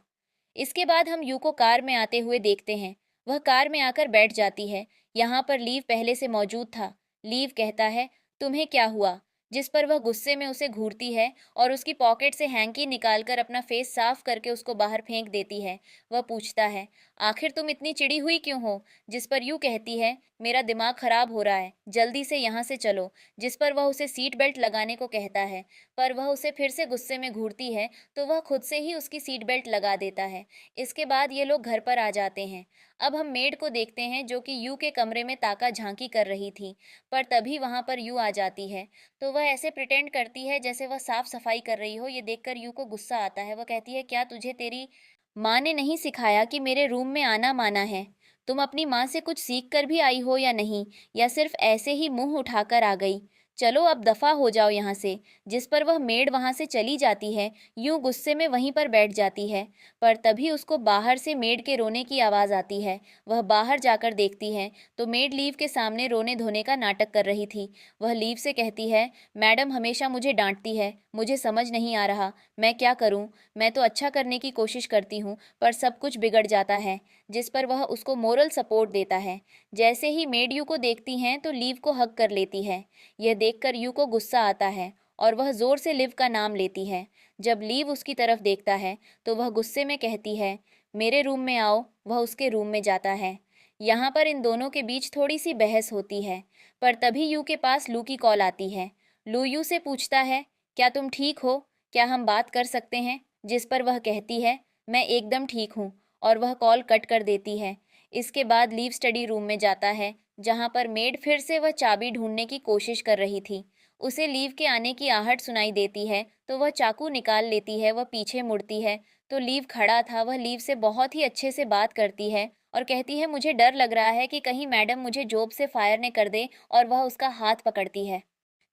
इसके बाद हम यू को कार में आते हुए देखते हैं। वह कार में आकर बैठ जाती है। यहाँ पर लीव पहले से मौजूद था। लीव कहता है, तुम्हें क्या हुआ? जिस पर वह गुस्से में उसे घूरती है और उसकी पॉकेट से हैंकी निकालकर अपना फेस साफ करके उसको बाहर फेंक देती है। वह पूछता है, आखिर तुम इतनी चिड़ी हुई क्यों हो? जिस पर यू कहती है, मेरा दिमाग खराब हो रहा है, जल्दी से यहाँ से चलो। जिस पर वह उसे सीट बेल्ट लगाने को कहता है, पर वह उसे फिर से गुस्से में घूरती है तो वह खुद से ही उसकी सीट बेल्ट लगा देता है। इसके बाद ये लोग घर पर आ जाते हैं। अब हम मेड को देखते हैं जो कि यू के कमरे में ताका झांकी कर रही थी, पर तभी वहां पर यू आ जाती है। तो वह ऐसे प्रिटेंड करती है जैसे वह साफ सफाई कर रही हो। ये देखकर यू को गुस्सा आता है। वह कहती है, क्या तुझे तेरी माँ ने नहीं सिखाया कि मेरे रूम में आना माना है? तुम अपनी माँ से कुछ सीख कर भी आई हो या नहीं, या सिर्फ ऐसे ही मुंह उठाकर आ गई? चलो अब दफा हो जाओ यहाँ से। जिस पर वह मेड वहां से चली जाती है। यूं गुस्से में वहीं पर बैठ जाती है, पर तभी उसको बाहर से मेड के रोने की आवाज़ आती है। वह बाहर जाकर देखती है तो मेड लीव के सामने रोने धोने का नाटक कर रही थी। वह लीव से कहती है, मैडम हमेशा मुझे डांटती है, मुझे समझ नहीं आ रहा मैं क्या करूं। मैं तो अच्छा करने की कोशिश करती हूं पर सब कुछ बिगड़ जाता है। जिस पर वह उसको मोरल सपोर्ट देता है। जैसे ही मेड यू को देखती हैं तो लीव को हक कर लेती है। यह देखकर यू को गुस्सा आता है और वह जोर से लिव का नाम लेती है। जब लीव उसकी तरफ देखता है तो वह गुस्से में कहती है, मेरे रूम में आओ। वह उसके रूम में जाता है। यहाँ पर इन दोनों के बीच थोड़ी सी बहस होती है, पर तभी यू के पास लू की कॉल आती है। लू यू से पूछता है, क्या तुम ठीक हो? क्या हम बात कर सकते हैं? जिस पर वह कहती है, मैं एकदम ठीक हूँ, और वह कॉल कट कर देती है। इसके बाद लीव स्टडी रूम में जाता है, जहाँ पर मेड फिर से वह चाबी ढूंढने की कोशिश कर रही थी। उसे लीव के आने की आहट सुनाई देती है, तो वह चाकू निकाल लेती है। वह पीछे मुड़ती है तो लीव खड़ा था। वह लीव से बहुत ही अच्छे से बात करती है और कहती है, मुझे डर लग रहा है कि कहीं मैडम मुझे जॉब से फायर न कर दे, और वह उसका हाथ पकड़ती है।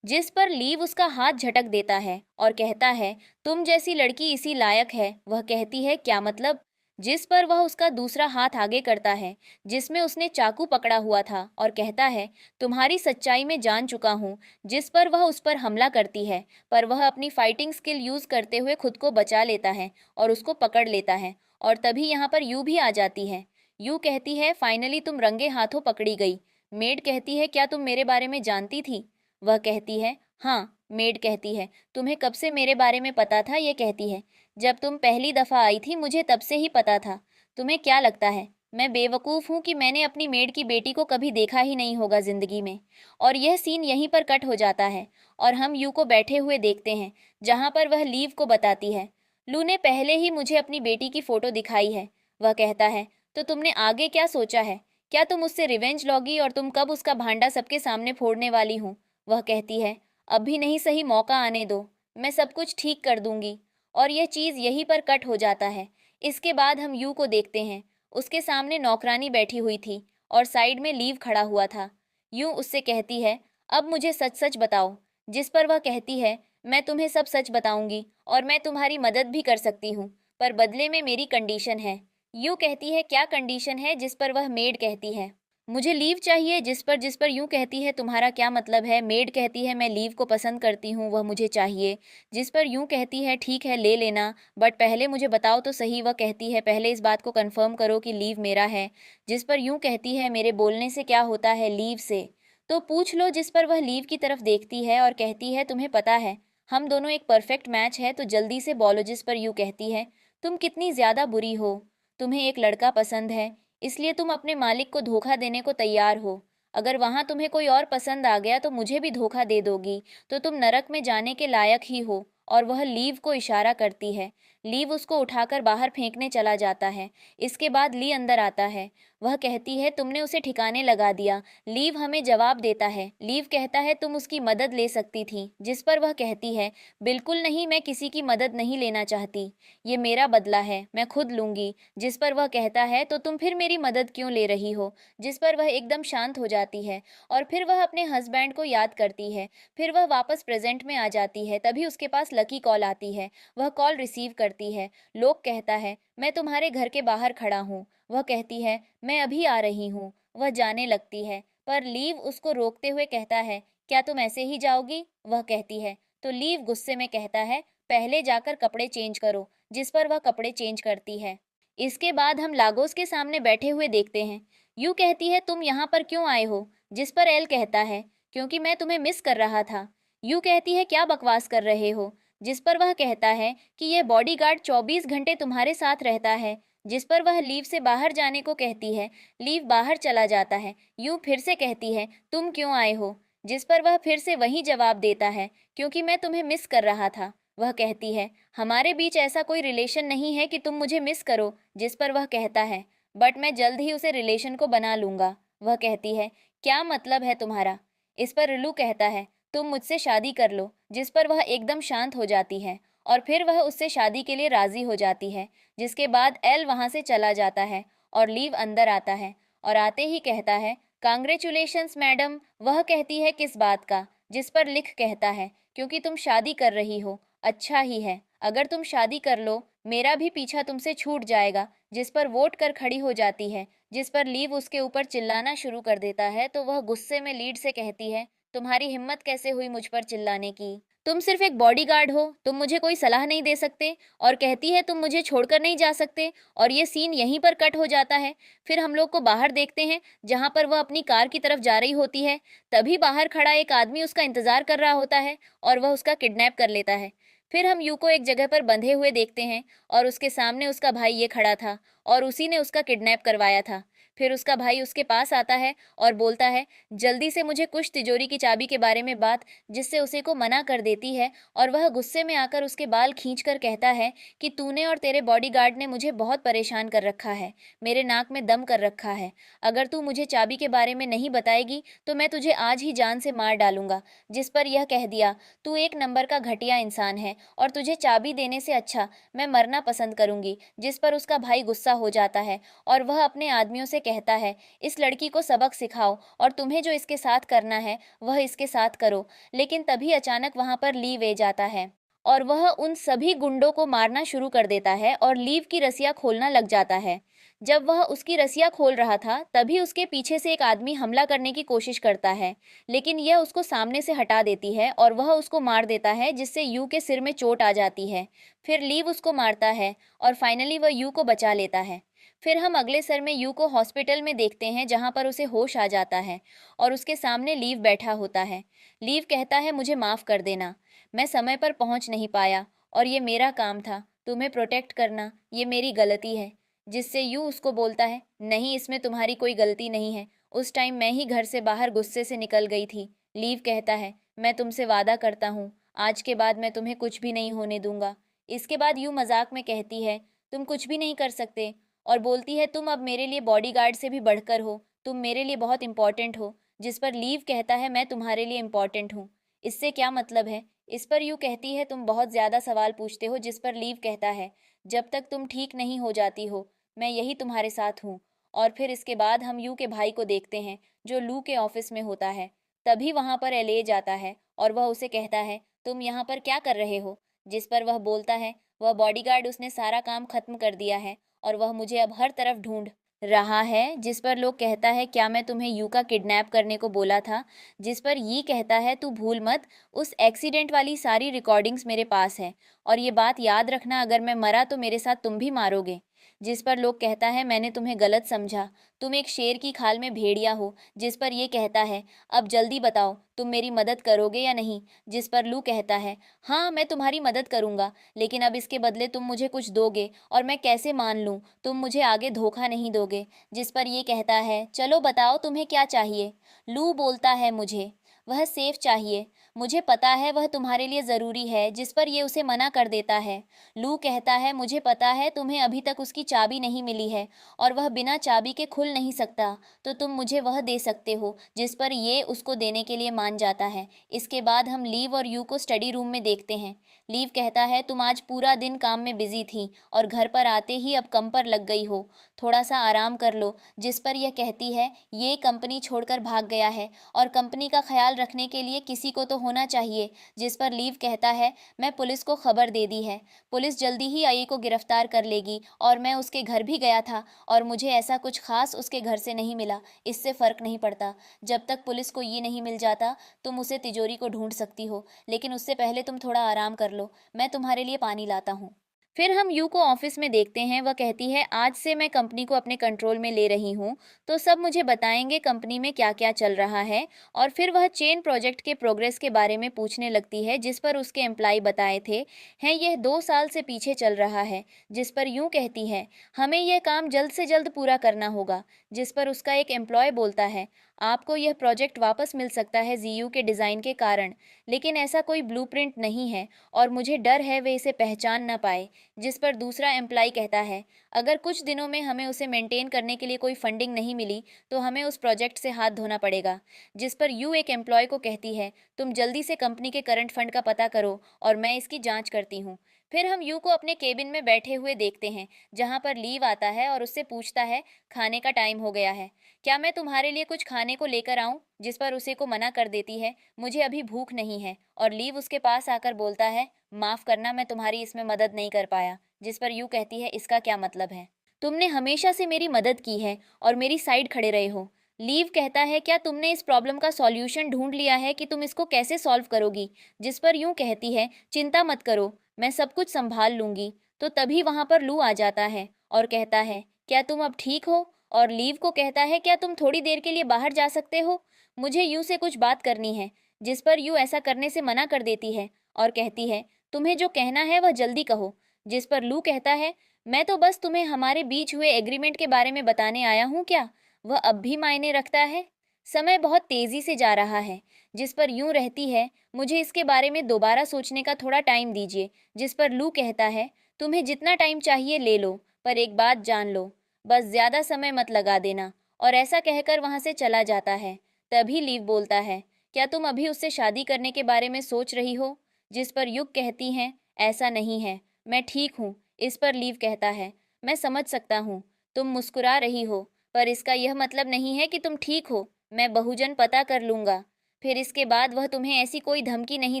जिस पर लीव उसका हाथ झटक देता है और कहता है, तुम जैसी लड़की इसी लायक है। वह कहती है, क्या मतलब? जिस पर वह उसका दूसरा हाथ आगे करता है, जिसमें उसने चाकू पकड़ा हुआ था, और कहता है, तुम्हारी सच्चाई में जान चुका हूँ। जिस पर वह उस पर हमला करती है, पर वह अपनी फाइटिंग स्किल यूज करते हुए खुद को बचा लेता है और उसको पकड़ लेता है। और तभी यहाँ पर यू भी आ जाती है। यू कहती है, फाइनली तुम रंगे हाथों पकड़ी गई। मेड कहती है, क्या तुम मेरे बारे में जानती थी? वह कहती है, हाँ। मेड कहती है, तुम्हें कब से मेरे बारे में पता था? ये कहती है, जब तुम पहली दफ़ा आई थी मुझे तब से ही पता था। तुम्हें क्या लगता है मैं बेवकूफ़ हूँ कि मैंने अपनी मेड की बेटी को कभी देखा ही नहीं होगा ज़िंदगी में? और यह सीन यहीं पर कट हो जाता है और हम यू को बैठे हुए देखते हैं, जहाँ पर वह लीव को बताती है, लू ने पहले ही मुझे अपनी बेटी की फ़ोटो दिखाई है। वह कहता है, तो तुमने आगे क्या सोचा है? क्या तुम उससे रिवेंज लोगी और तुम कब उसका भांडा सबके सामने फोड़ने वाली हूँ? वह कहती है, अभी नहीं, सही मौका आने दो, मैं सब कुछ ठीक कर दूंगी। और यह चीज़ यहीं पर कट हो जाता है। इसके बाद हम यू को देखते हैं। उसके सामने नौकरानी बैठी हुई थी और साइड में लीव खड़ा हुआ था। यू उससे कहती है, अब मुझे सच सच बताओ। जिस पर वह कहती है, मैं तुम्हें सब सच बताऊंगी और मैं तुम्हारी मदद भी कर सकती हूँ, पर बदले में मेरी कंडीशन है। यू कहती है, क्या कंडीशन है? जिस पर वह मेड कहती है, मुझे लीव चाहिए। जिस पर यूं कहती है, तुम्हारा क्या मतलब है? मेड कहती है, मैं लीव को पसंद करती हूँ, वह मुझे चाहिए। जिस पर यूं कहती है, ठीक है ले लेना, बट पहले मुझे बताओ तो सही। वह कहती है, पहले इस बात को कंफर्म करो कि लीव मेरा है। जिस पर यूं कहती है, मेरे बोलने से क्या होता है? लीव से तो पूछ लो। जिस पर वह लीव की तरफ देखती है और कहती है, तुम्हें पता है हम दोनों एक परफेक्ट मैच है, तो जल्दी से बोलो। जिस पर यूं कहती है, तुम कितनी ज़्यादा बुरी हो। तुम्हें एक लड़का पसंद है, इसलिए तुम अपने मालिक को धोखा देने को तैयार हो। अगर वहां तुम्हें कोई और पसंद आ गया तो मुझे भी धोखा दे दोगी, तो तुम नरक में जाने के लायक ही हो। और वह लीव को इशारा करती है। लीव उसको उठाकर बाहर फेंकने चला जाता है। इसके बाद ली अंदर आता है। वह कहती है, तुमने उसे ठिकाने लगा दिया। लीव हमें जवाब देता है। लीव कहता है, तुम उसकी मदद ले सकती थी। जिस पर वह कहती है, बिल्कुल नहीं, मैं किसी की मदद नहीं लेना चाहती। ये मेरा बदला है, मैं खुद लूंगी। जिस पर वह कहता है, तो तुम फिर मेरी मदद क्यों ले रही हो? जिस पर वह एकदम शांत हो जाती है और फिर वह अपने हस्बैंड को याद करती है। फिर वह वापस प्रेजेंट में आ जाती है। तभी उसके पास लकी कॉल आती है। वह कॉल रिसीव करती है। लोग कहता है, मैं तुम्हारे घर के बाहर खड़ा हूँ। वह कहती है, मैं अभी आ रही हूँ। वह जाने लगती है, पर लीव उसको रोकते हुए कहता है, क्या तुम ऐसे ही जाओगी? वह कहती है। तो लीव गुस्से में कहता है, पहले जाकर कपड़े चेंज करो। जिस पर वह कपड़े चेंज करती है। इसके बाद हम लागोस के सामने बैठे हुए देखते हैं। यू कहती है, तुम यहाँ पर क्यों आए हो? जिस पर एल कहता है, क्योंकि मैं तुम्हें मिस कर रहा था। यू कहती है, क्या बकवास कर रहे हो? जिस पर वह कहता है कि यह बॉडीगार्ड 24 घंटे तुम्हारे साथ रहता है। जिस पर वह लीव से बाहर जाने को कहती है। लीव बाहर चला जाता है। यू फिर से कहती है, तुम क्यों आए हो? जिस पर वह फिर से वही जवाब देता है, क्योंकि मैं तुम्हें मिस कर रहा था। वह कहती है, हमारे बीच ऐसा कोई रिलेशन नहीं है कि तुम मुझे मिस करो। जिस पर वह कहता है, बट मैं जल्द ही उसे रिलेशन को बना लूंगा। वह कहती है, क्या मतलब है तुम्हारा? इस पर रिलू कहता है, तुम मुझसे शादी कर लो। जिस पर वह एकदम शांत हो जाती है और फिर वह उससे शादी के लिए राजी हो जाती है। जिसके बाद एल वहां से चला जाता है और लीव अंदर आता है और आते ही कहता है, कांग्रेचुलेशंस मैडम। वह कहती है, किस बात का? जिस पर लिख कहता है, क्योंकि तुम शादी कर रही हो। अच्छा ही है, अगर तुम शादी कर लो मेरा भी पीछा तुमसे छूट जाएगा। जिस पर वोट कर खड़ी हो जाती है। जिस पर लीव उसके ऊपर चिल्लाना शुरू कर देता है, तो वह गुस्से में लीड से कहती है, तुम्हारी हिम्मत कैसे हुई मुझ पर चिल्लाने की? तुम सिर्फ एक बॉडीगार्ड हो, तुम मुझे कोई सलाह नहीं दे सकते। और कहती है, तुम मुझे छोड़कर नहीं जा सकते। और ये सीन यहीं पर कट हो जाता है। फिर हम लोग को बाहर देखते हैं, जहां पर वह अपनी कार की तरफ जा रही होती है। तभी बाहर खड़ा एक आदमी उसका इंतजार कर रहा होता है और वह उसका किडनैप कर लेता है। फिर हम यू को एक जगह पर बंधे हुए देखते हैं और उसके सामने उसका भाई ये खड़ा था और उसी ने उसका किडनैप करवाया था। फिर उसका भाई उसके पास आता है और बोलता है, जल्दी से मुझे कुछ तिजोरी की चाबी के बारे में बात, जिससे उसे को मना कर देती है और वह गुस्से में आकर उसके बाल खींचकर कहता है कि तूने और तेरे बॉडीगार्ड ने मुझे बहुत परेशान कर रखा है, मेरे नाक में दम कर रखा है। अगर तू मुझे चाबी के बारे में नहीं बताएगी तो मैं तुझे आज ही जान से मार डालूंगा। जिस पर यह कह दिया, तू एक नंबर का घटिया इंसान है और तुझे चाबी देने से अच्छा मैं मरना पसंद करूंगी। जिस पर उसका भाई गुस्सा हो जाता है और वह अपने आदमियों से कहता है, इस लड़की को सबक सिखाओ और तुम्हें जो इसके साथ करना है वह इसके साथ करो। लेकिन तभी अचानक वहां पर लीव ए जाता है और वह उन सभी गुंडों को मारना शुरू कर देता है और लीव की रस्सियां खोलना लग जाता है। जब वह उसकी रस्सियां खोल रहा था तभी उसके पीछे से एक आदमी हमला करने की कोशिश करता है, लेकिन यह उसको सामने से हटा देती है और वह उसको मार देता है, जिससे यू के सिर में चोट आ जाती है। फिर लीव उसको मारता है और फाइनली वह यू को बचा लेता है। फिर हम अगले सर में यू को हॉस्पिटल में देखते हैं, जहां पर उसे होश आ जाता है और उसके सामने लीव बैठा होता है। लीव कहता है, मुझे माफ़ कर देना, मैं समय पर पहुंच नहीं पाया और ये मेरा काम था, तुम्हें प्रोटेक्ट करना, ये मेरी गलती है। जिससे यू उसको बोलता है, नहीं इसमें तुम्हारी कोई गलती नहीं है, उस टाइम मैं ही घर से बाहर गुस्से से निकल गई थी। लीव कहता है, मैं तुमसे वादा करता हूँ आज के बाद मैं तुम्हें कुछ भी नहीं होने दूंगा। इसके बाद यू मजाक में कहती है, तुम कुछ भी नहीं कर सकते, और बोलती है, तुम अब मेरे लिए बॉडीगार्ड से भी बढ़कर हो, तुम मेरे लिए बहुत इंपॉर्टेंट हो। जिस पर लीव कहता है, मैं तुम्हारे लिए इंपॉर्टेंट हूँ, इससे क्या मतलब है। इस पर यू कहती है, तुम बहुत ज़्यादा सवाल पूछते हो। जिस पर लीव कहता है, जब तक तुम ठीक नहीं हो जाती हो मैं यही तुम्हारे साथ हूँ। और फिर इसके बाद हम यू के भाई को देखते हैं जो लू के ऑफिस में होता है। तभी वहाँ पर एले जाता है और वह उसे कहता है, तुम यहाँ पर क्या कर रहे हो। जिस पर वह बोलता है, वह बॉडीगार्ड उसने सारा काम खत्म कर दिया है और वह मुझे अब हर तरफ ढूंढ रहा है। जिस पर लोग कहता है, क्या मैं तुम्हें यू का किडनैप करने को बोला था। जिस पर ये कहता है, तू भूल मत, उस एक्सीडेंट वाली सारी रिकॉर्डिंग्स मेरे पास है और ये बात याद रखना, अगर मैं मरा तो मेरे साथ तुम भी मारोगे। जिस पर लोग कहता है, मैंने तुम्हें गलत समझा, तुम एक शेर की खाल में भेड़िया हो। जिस पर ये कहता है, अब जल्दी बताओ तुम मेरी मदद करोगे या नहीं। जिस पर लू कहता है, हाँ मैं तुम्हारी मदद करूंगा, लेकिन अब इसके बदले तुम मुझे कुछ दोगे और मैं कैसे मान लूँ तुम मुझे आगे धोखा नहीं दोगे। जिस पर ये कहता है, चलो बताओ तुम्हें क्या चाहिए। लू बोलता है, मुझे वह सेफ चाहिए, मुझे पता है वह तुम्हारे लिए ज़रूरी है। जिस पर ये उसे मना कर देता है। लू कहता है, मुझे पता है तुम्हें अभी तक उसकी चाबी नहीं मिली है और वह बिना चाबी के खुल नहीं सकता, तो तुम मुझे वह दे सकते हो। जिस पर ये उसको देने के लिए मान जाता है। इसके बाद हम लीव और यू को स्टडी रूम में देखते हैं। लीव कहता है, तुम आज पूरा दिन काम में बिजी थी और घर पर आते ही अब कम पर लग गई हो, थोड़ा सा आराम कर लो। जिस पर यह कहती है, ये कंपनी छोड़कर भाग गया है और कंपनी का ख्याल रखने के लिए किसी को तो होना चाहिए। जिस पर लीव कहता है, मैं पुलिस को खबर दे दी है, पुलिस जल्दी ही आई को गिरफ्तार कर लेगी और मैं उसके घर भी गया था और मुझे ऐसा कुछ खास उसके घर से नहीं मिला, इससे फ़र्क नहीं पड़ता। जब तक पुलिस को ये नहीं मिल जाता तुम उसे तिजोरी को ढूंढ सकती हो, लेकिन उससे पहले तुम थोड़ा आराम कर लो, मैं तुम्हारे लिए पानी लाता हूँ। फिर हम यू को ऑफिस में देखते हैं। वह कहती है, आज से मैं कंपनी को अपने कंट्रोल में ले रही हूँ, तो सब मुझे बताएंगे कंपनी में क्या क्या चल रहा है। और फिर वह चेन प्रोजेक्ट के प्रोग्रेस के बारे में पूछने लगती है, जिस पर उसके एम्प्लॉय बताए थे हैं यह 2 साल से पीछे चल रहा है। जिस पर यूँ कहती है, हमें यह काम जल्द से जल्द पूरा करना होगा। जिस पर उसका एक एम्प्लॉय बोलता है, आपको यह प्रोजेक्ट वापस मिल सकता है जीयू के डिज़ाइन के कारण, लेकिन ऐसा कोई ब्लूप्रिंट नहीं है और मुझे डर है वे इसे पहचान ना पाए। जिस पर दूसरा एम्प्लॉय कहता है, अगर कुछ दिनों में हमें उसे मेंटेन करने के लिए कोई फंडिंग नहीं मिली तो हमें उस प्रोजेक्ट से हाथ धोना पड़ेगा। जिस पर यू एक एम्प्लॉय को कहती है, तुम जल्दी से कंपनी के करंट फंड का पता करो और मैं इसकी जांच करती हूँ। फिर हम यू को अपने केबिन में बैठे हुए देखते हैं, जहाँ पर लीव आता है और उससे पूछता है, खाने का टाइम हो गया है, क्या मैं तुम्हारे लिए कुछ खाने को लेकर आऊं। जिस पर उसे को मना कर देती है, मुझे अभी भूख नहीं है। और लीव उसके पास आकर बोलता है, माफ़ करना मैं तुम्हारी इसमें मदद नहीं कर पाया। जिस पर यू कहती है, इसका क्या मतलब है, तुमने हमेशा से मेरी मदद की है और मेरी साइड खड़े रहे हो। लीव कहता है, क्या तुमने इस प्रॉब्लम का सॉल्यूशन ढूंढ लिया है कि तुम इसको कैसे सॉल्व करोगी। जिस पर यूँ कहती है, चिंता मत करो, मैं सब कुछ संभाल लूंगी। तो तभी वहाँ पर लू आ जाता है और कहता है, क्या तुम अब ठीक हो। और लीव को कहता है, क्या तुम थोड़ी देर के लिए बाहर जा सकते हो, मुझे यू से कुछ बात करनी है। जिस पर यू ऐसा करने से मना कर देती है और कहती है, तुम्हें जो कहना है वह जल्दी कहो। जिस पर लू कहता है, मैं तो बस तुम्हें हमारे बीच हुए एग्रीमेंट के बारे में बताने आया हूँ क्या। वह अब भी मायने रखता है? समय बहुत तेजी से जा रहा है। जिस पर यूं रहती है, मुझे इसके बारे में दोबारा सोचने का थोड़ा टाइम दीजिए। जिस पर लू कहता है, तुम्हें जितना टाइम चाहिए ले लो, पर एक बात जान लो, बस ज्यादा समय मत लगा देना। और ऐसा कहकर वहां से चला जाता है। तभी लीव बोलता है, क्या तुम अभी उससे शादी करने के बारे में सोच रही हो? जिस पर युग कहती हैं, ऐसा नहीं है, मैं ठीक हूँ। इस पर लीव कहता है, मैं समझ सकता हूँ, तुम मुस्कुरा रही हो, पर इसका यह मतलब नहीं है कि तुम ठीक हो। मैं बहुजन पता कर लूंगा। फिर इसके बाद वह तुम्हें ऐसी कोई धमकी नहीं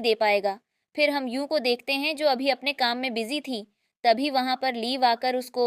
दे पाएगा। फिर हम यूं को देखते हैं, जो अभी अपने काम में बिजी थी। तभी वहां पर लीव आकर उसको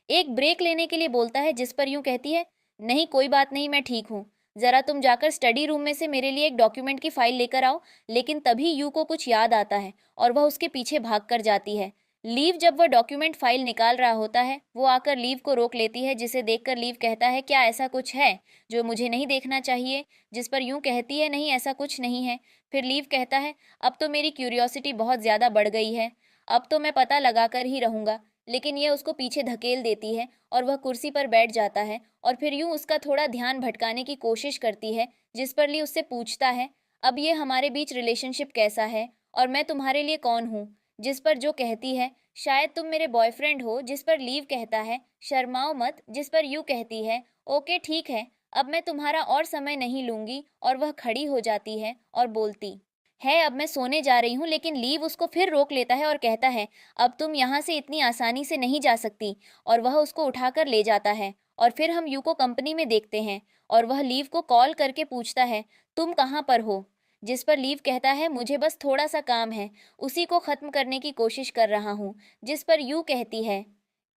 एक ब्रेक लेने के लिए बोलता है। जिस पर यूं कहती है, नहीं कोई बात नहीं, मैं ठीक हूँ, जरा तुम जाकर स्टडी रूम में से मेरे लिए एक डॉक्यूमेंट की फाइल लेकर आओ। लेकिन तभी यू को कुछ याद आता है और वह उसके पीछे भाग कर जाती है। लीव जब वह डॉक्यूमेंट फाइल निकाल रहा होता है, वो आकर लीव को रोक लेती है, जिसे देखकर लीव कहता है, क्या ऐसा कुछ है जो मुझे नहीं देखना चाहिए? जिस पर यूं कहती है, नहीं ऐसा कुछ नहीं है। फिर लीव कहता है, अब तो मेरी क्यूरियोसिटी बहुत ज़्यादा बढ़ गई है, अब तो मैं पता लगा कर ही रहूँगा। लेकिन यह उसको पीछे धकेल देती है और वह कुर्सी पर बैठ जाता है और फिर यूं उसका थोड़ा ध्यान भटकाने की कोशिश करती है। जिस पर ली उससे पूछता है, अब ये हमारे बीच रिलेशनशिप कैसा है और मैं तुम्हारे लिए कौन हूँ? जिस पर जो कहती है, शायद तुम मेरे बॉयफ्रेंड हो। जिस पर लीव कहता है, शर्माओ मत। जिस पर यू कहती है, ओके ठीक है, अब मैं तुम्हारा और समय नहीं लूंगी। और वह खड़ी हो जाती है और बोलती है, अब मैं सोने जा रही हूँ। लेकिन लीव उसको फिर रोक लेता है और कहता है, अब तुम यहाँ से इतनी आसानी से नहीं जा सकती। और वह उसको उठाकर ले जाता है। और फिर हम यू को कंपनी में देखते हैं और वह लीव को कॉल करके पूछता है, तुम कहाँ पर हो? जिस पर लीव कहता है, मुझे बस थोड़ा सा काम है, उसी को खत्म करने की कोशिश कर रहा हूँ। जिस पर यू कहती है,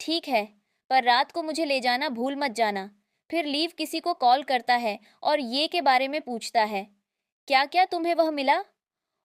ठीक है, पर रात को मुझे ले जाना भूल मत जाना। फिर लीव किसी को कॉल करता है और ये के बारे में पूछता है, क्या क्या तुम्हें वह मिला?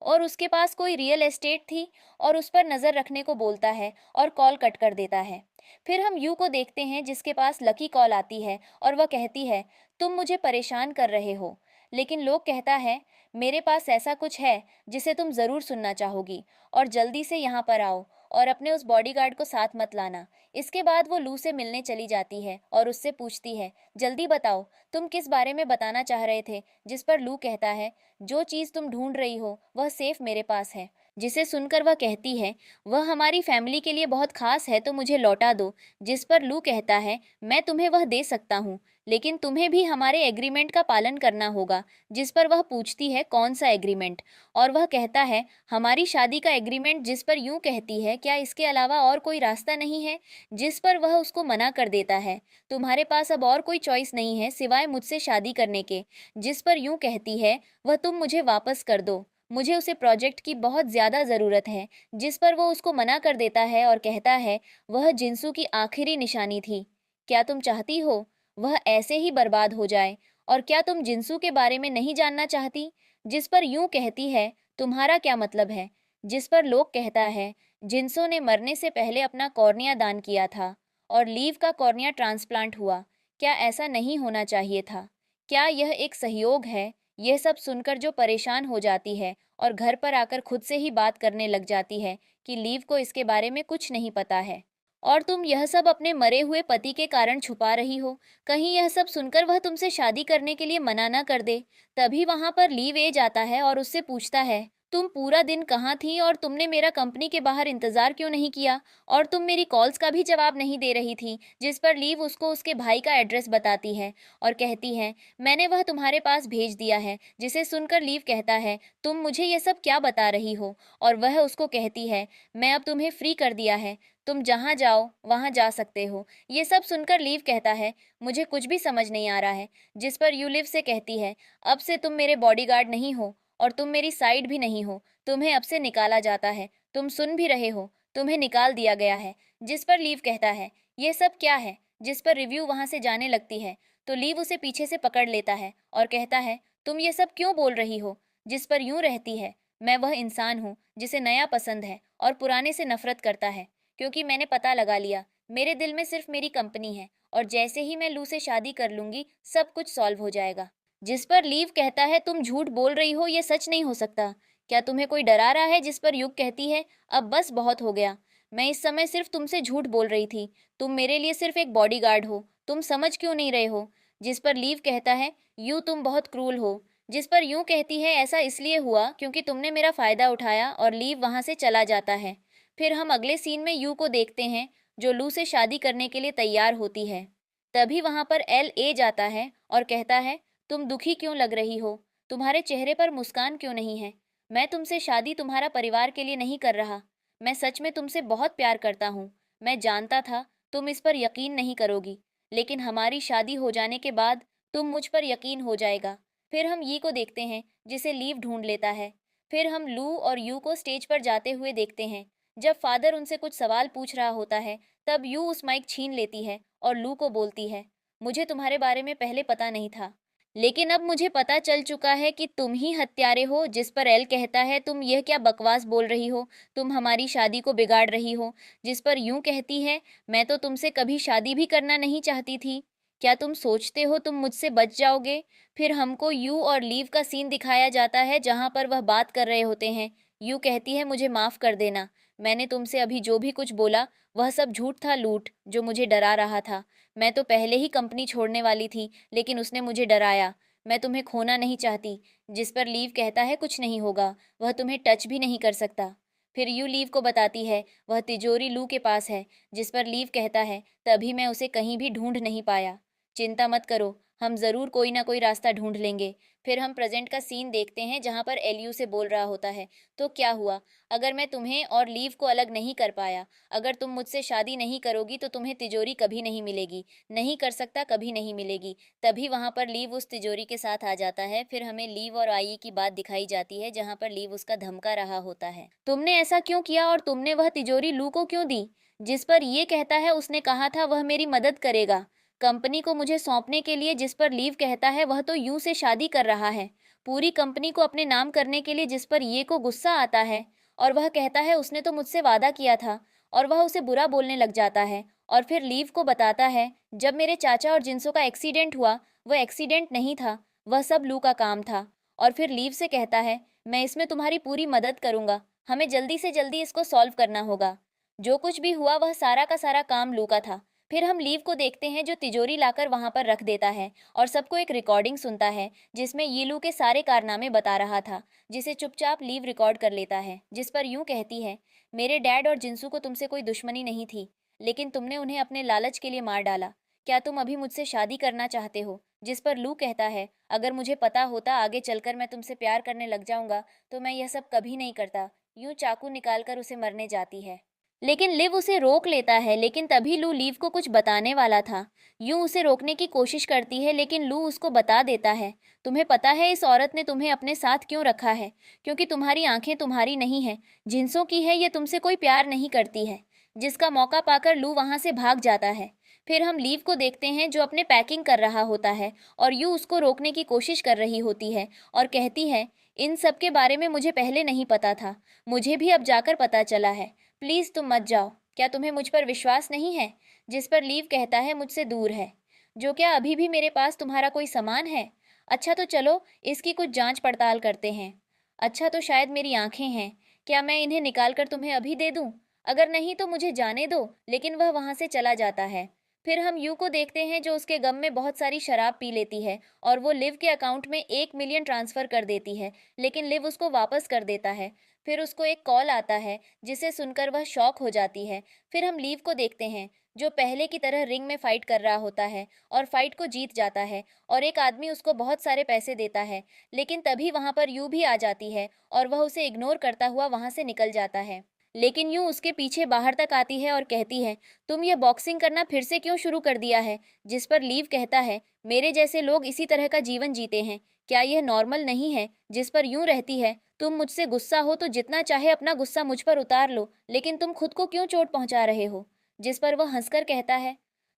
और उसके पास कोई रियल एस्टेट थी और उस पर नज़र रखने को बोलता है और कॉल कट कर देता है। फिर हम यू को देखते हैं, जिसके पास लकी कॉल आती है और वह कहती है, तुम मुझे परेशान कर रहे हो। लेकिन लोग कहता है, मेरे पास ऐसा कुछ है जिसे तुम ज़रूर सुनना चाहोगी, और जल्दी से यहाँ पर आओ और अपने उस बॉडीगार्ड को साथ मत लाना। इसके बाद वो लू से मिलने चली जाती है और उससे पूछती है, जल्दी बताओ, तुम किस बारे में बताना चाह रहे थे? जिस पर लू कहता है, जो चीज़ तुम ढूंढ रही हो वह सेफ मेरे पास है। जिसे सुनकर वह कहती है, वह हमारी फैमिली के लिए बहुत खास है, तो मुझे लौटा दो। जिस पर लू कहता है, मैं तुम्हें वह दे सकता हूँ, लेकिन तुम्हें भी हमारे एग्रीमेंट का पालन करना होगा। जिस पर वह पूछती है, कौन सा एग्रीमेंट? और वह कहता है, हमारी शादी का एग्रीमेंट। जिस पर यूं कहती है, क्या इसके अलावा और कोई रास्ता नहीं है? जिस पर वह उसको मना कर देता है, तुम्हारे पास अब और कोई चॉइस नहीं है सिवाय मुझसे शादी करने के। जिस पर यूं कहती है, वह तुम मुझे वापस कर दो, मुझे उसे प्रोजेक्ट की बहुत ज़्यादा ज़रूरत है। जिस पर वो उसको मना कर देता है और कहता है, वह जिंसू की आखिरी निशानी थी। क्या तुम चाहती हो वह ऐसे ही बर्बाद हो जाए? और क्या तुम जिंसू के बारे में नहीं जानना चाहती? जिस पर यूं कहती है, तुम्हारा क्या मतलब है? जिस पर लोग कहता है, जिंसू ने मरने से पहले अपना कॉर्निया दान किया था और लीव का कॉर्निया ट्रांसप्लांट हुआ। क्या ऐसा नहीं होना चाहिए था? क्या यह एक सहयोग है? यह सब सुनकर जो परेशान हो जाती है और घर पर आकर खुद से ही बात करने लग जाती है कि लीव को इसके बारे में कुछ नहीं पता है और तुम यह सब अपने मरे हुए पति के कारण छुपा रही हो। कहीं यह सब सुनकर वह तुमसे शादी करने के लिए मना ना कर दे। तभी वहां पर लीव ए जाता है और उससे पूछता है, तुम पूरा दिन कहाँ थी और तुमने मेरा कंपनी के बाहर इंतजार क्यों नहीं किया? और तुम मेरी कॉल्स का भी जवाब नहीं दे रही थी। जिस पर लीव उसको उसके भाई का एड्रेस बताती है और कहती है, मैंने वह तुम्हारे पास भेज दिया है। जिसे सुनकर लीव कहता है, तुम मुझे ये सब क्या बता रही हो? और वह उसको कहती है, मैं अब तुम्हें फ्री कर दिया है, तुम जहाँ जाओ वहाँ जा सकते हो। ये सब सुनकर लीव कहता है, मुझे कुछ भी समझ नहीं आ रहा है। जिस पर यू लिव से कहती है, अब से तुम मेरे बॉडीगार्ड नहीं हो और तुम मेरी साइड भी नहीं हो, तुम्हें अब से निकाला जाता है। तुम सुन भी रहे हो, तुम्हें निकाल दिया गया है। जिस पर लीव कहता है, ये सब क्या है? जिस पर रिव्यू वहां से जाने लगती है तो लीव उसे पीछे से पकड़ लेता है और कहता है, तुम ये सब क्यों बोल रही हो? जिस पर यूं रहती है, मैं वह इंसान हूँ जिसे नया पसंद है और पुराने से नफरत करता है, क्योंकि मैंने पता लगा लिया, मेरे दिल में सिर्फ मेरी कंपनी है और जैसे ही मैं लू से शादी कर लूंगी सब कुछ सॉल्व हो जाएगा। जिस पर लीव कहता है, तुम झूठ बोल रही हो, ये सच नहीं हो सकता। क्या तुम्हें कोई डरा रहा है? जिस पर युग कहती है, अब बस बहुत हो गया, मैं इस समय सिर्फ तुमसे झूठ बोल रही थी, तुम मेरे लिए सिर्फ एक बॉडीगार्ड हो, तुम समझ क्यों नहीं रहे हो? जिस पर लीव कहता है, यू तुम बहुत क्रूल हो। जिस पर यूं कहती है, ऐसा इसलिए हुआ क्योंकि तुमने मेरा फ़ायदा उठाया, और लीव वहाँ से चला जाता है। फिर हम अगले सीन में यू को देखते हैं, जो लू से शादी करने के लिए तैयार होती है। तभी वहाँ पर एल ए जाता है और कहता है, तुम दुखी क्यों लग रही हो? तुम्हारे चेहरे पर मुस्कान क्यों नहीं है? मैं तुमसे शादी तुम्हारा परिवार के लिए नहीं कर रहा। मैं सच में तुमसे बहुत प्यार करता हूँ। मैं जानता था तुम इस पर यकीन नहीं करोगी, लेकिन हमारी शादी हो जाने के बाद तुम मुझ पर यकीन हो जाएगा। फिर हम यी को देखते हैं, जिसे लीव ढूंढ लेता है। फिर हम लू और यू को स्टेज पर जाते हुए देखते हैं। जब फादर उनसे कुछ सवाल पूछ रहा होता है, तब यू उस माइक छीन लेती है और लू को बोलती है, मुझे तुम्हारे बारे में पहले पता नहीं था, लेकिन अब मुझे पता चल चुका है कि तुम ही हत्यारे हो। जिस पर एल कहता है, तुम यह क्या बकवास बोल रही हो? तुम हमारी शादी को बिगाड़ रही हो। जिस पर यूं कहती है, मैं तो तुमसे कभी शादी भी करना नहीं चाहती थी। क्या तुम सोचते हो तुम मुझसे बच जाओगे? फिर हमको यू और लीव का सीन दिखाया जाता है, जहां पर वह बात कर रहे होते हैं। यू कहती है, मुझे माफ कर देना। मैंने तुमसे अभी जो भी कुछ बोला वह सब झूठ था, लूट, जो मुझे डरा रहा था। मैं तो पहले ही कंपनी छोड़ने वाली थी, लेकिन उसने मुझे डराया। मैं तुम्हें खोना नहीं चाहती। जिस पर लीव कहता है, कुछ नहीं होगा, वह तुम्हें टच भी नहीं कर सकता। फिर यू लीव को बताती है, वह तिजोरी लू के पास है। जिस पर लीव कहता है, तभी मैं उसे कहीं भी ढूंढ नहीं पाया। चिंता मत करो, हम ज़रूर कोई ना कोई रास्ता ढूंढ लेंगे। फिर हम प्रेजेंट का सीन देखते हैं, जहाँ पर एलयू से बोल रहा होता है, तो क्या हुआ अगर मैं तुम्हें और लीव को अलग नहीं कर पाया? अगर तुम मुझसे शादी नहीं करोगी तो तुम्हें तिजोरी कभी नहीं मिलेगी। नहीं कर सकता, कभी नहीं मिलेगी। तभी वहाँ पर लीव उस तिजोरी के साथ आ जाता है। फिर हमें लीव और आई की बात दिखाई जाती है, जहाँ पर लीव उसका धमका रहा होता है, तुमने ऐसा क्यों किया और तुमने वह तिजोरी लू को क्यों दी? जिस पर ये कहता है, उसने कहा था वह मेरी मदद करेगा कंपनी को मुझे सौंपने के लिए। जिस पर लीव कहता है, वह तो यूं से शादी कर रहा है पूरी कंपनी को अपने नाम करने के लिए। जिस पर ये को गुस्सा आता है और वह कहता है, उसने तो मुझसे वादा किया था, और वह उसे बुरा बोलने लग जाता है। और फिर लीव को बताता है, जब मेरे चाचा और जिनसो का एक्सीडेंट हुआ, वह एक्सीडेंट नहीं था, वह सब लू का काम था। और फिर लीव से कहता है, मैं इसमें तुम्हारी पूरी मदद करूंगा, हमें जल्दी से जल्दी इसको सॉल्व करना होगा। जो कुछ भी हुआ वह सारा का सारा काम लू का था। फिर हम लीव को देखते हैं, जो तिजोरी लाकर वहां पर रख देता है और सबको एक रिकॉर्डिंग सुनता है, जिसमें यीलू के सारे कारनामे बता रहा था, जिसे चुपचाप लीव रिकॉर्ड कर लेता है। जिस पर यूं कहती है, मेरे डैड और जिंसू को तुमसे कोई दुश्मनी नहीं थी, लेकिन तुमने उन्हें अपने लालच के लिए मार डाला। क्या तुम अभी मुझसे शादी करना चाहते हो? जिस पर लू कहता है, अगर मुझे पता होता आगे चलकर मैं तुमसे प्यार करने लग जाऊंगा, तो मैं यह सब कभी नहीं करता। यूं चाकू निकालकर उसे मरने जाती है, लेकिन लिव उसे रोक लेता है। लेकिन तभी लू लीव को कुछ बताने वाला था। यूं उसे रोकने की कोशिश करती है, लेकिन लू उसको बता देता है, तुम्हें पता है इस औरत ने तुम्हें अपने साथ क्यों रखा है? क्योंकि तुम्हारी आंखें तुम्हारी नहीं है, जिन्सों की है। ये तुमसे कोई प्यार नहीं करती है। जिसका मौका पाकर लू वहां से भाग जाता है। फिर हम लीव को देखते हैं, जो अपने पैकिंग कर रहा होता है, और यू उसको रोकने की कोशिश कर रही होती है और कहती है, इन सब के बारे में मुझे पहले नहीं पता था, मुझे भी अब जाकर पता चला है। प्लीज़ तुम मत जाओ। क्या तुम्हें मुझ पर विश्वास नहीं है? जिस पर लीव कहता है, मुझसे दूर है। जो क्या अभी भी मेरे पास तुम्हारा कोई सामान है? अच्छा तो चलो इसकी कुछ जांच पड़ताल करते हैं। अच्छा तो शायद मेरी आंखें हैं, क्या मैं इन्हें निकाल कर तुम्हें अभी दे दूं? अगर नहीं तो मुझे जाने दो। लेकिन वह वहां से चला जाता है। फिर हम यू को देखते हैं, जो उसके गम में बहुत सारी शराब पी लेती है और वो लिव के अकाउंट में 1 मिलियन ट्रांसफर कर देती है, लेकिन लिव उसको वापस कर देता है। फिर उसको एक कॉल आता है, जिसे सुनकर वह शॉक हो जाती है। फिर हम लीव को देखते हैं, जो पहले की तरह रिंग में फाइट कर रहा होता है और फाइट को जीत जाता है, और एक आदमी उसको बहुत सारे पैसे देता है। लेकिन तभी वहां पर यू भी आ जाती है और वह उसे इग्नोर करता हुआ वहां से निकल जाता है। लेकिन यूं उसके पीछे बाहर तक आती है और कहती है, तुम यह बॉक्सिंग करना फिर से क्यों शुरू कर दिया है? जिस पर लीव कहता है, मेरे जैसे लोग इसी तरह का जीवन जीते हैं, क्या यह नॉर्मल नहीं है? जिस पर यूं रहती है, तुम मुझसे गुस्सा हो तो जितना चाहे अपना गुस्सा मुझ पर उतार लो, लेकिन तुम खुद को क्यों चोट पहुंचा रहे हो? जिस पर वह हंसकर कहता है,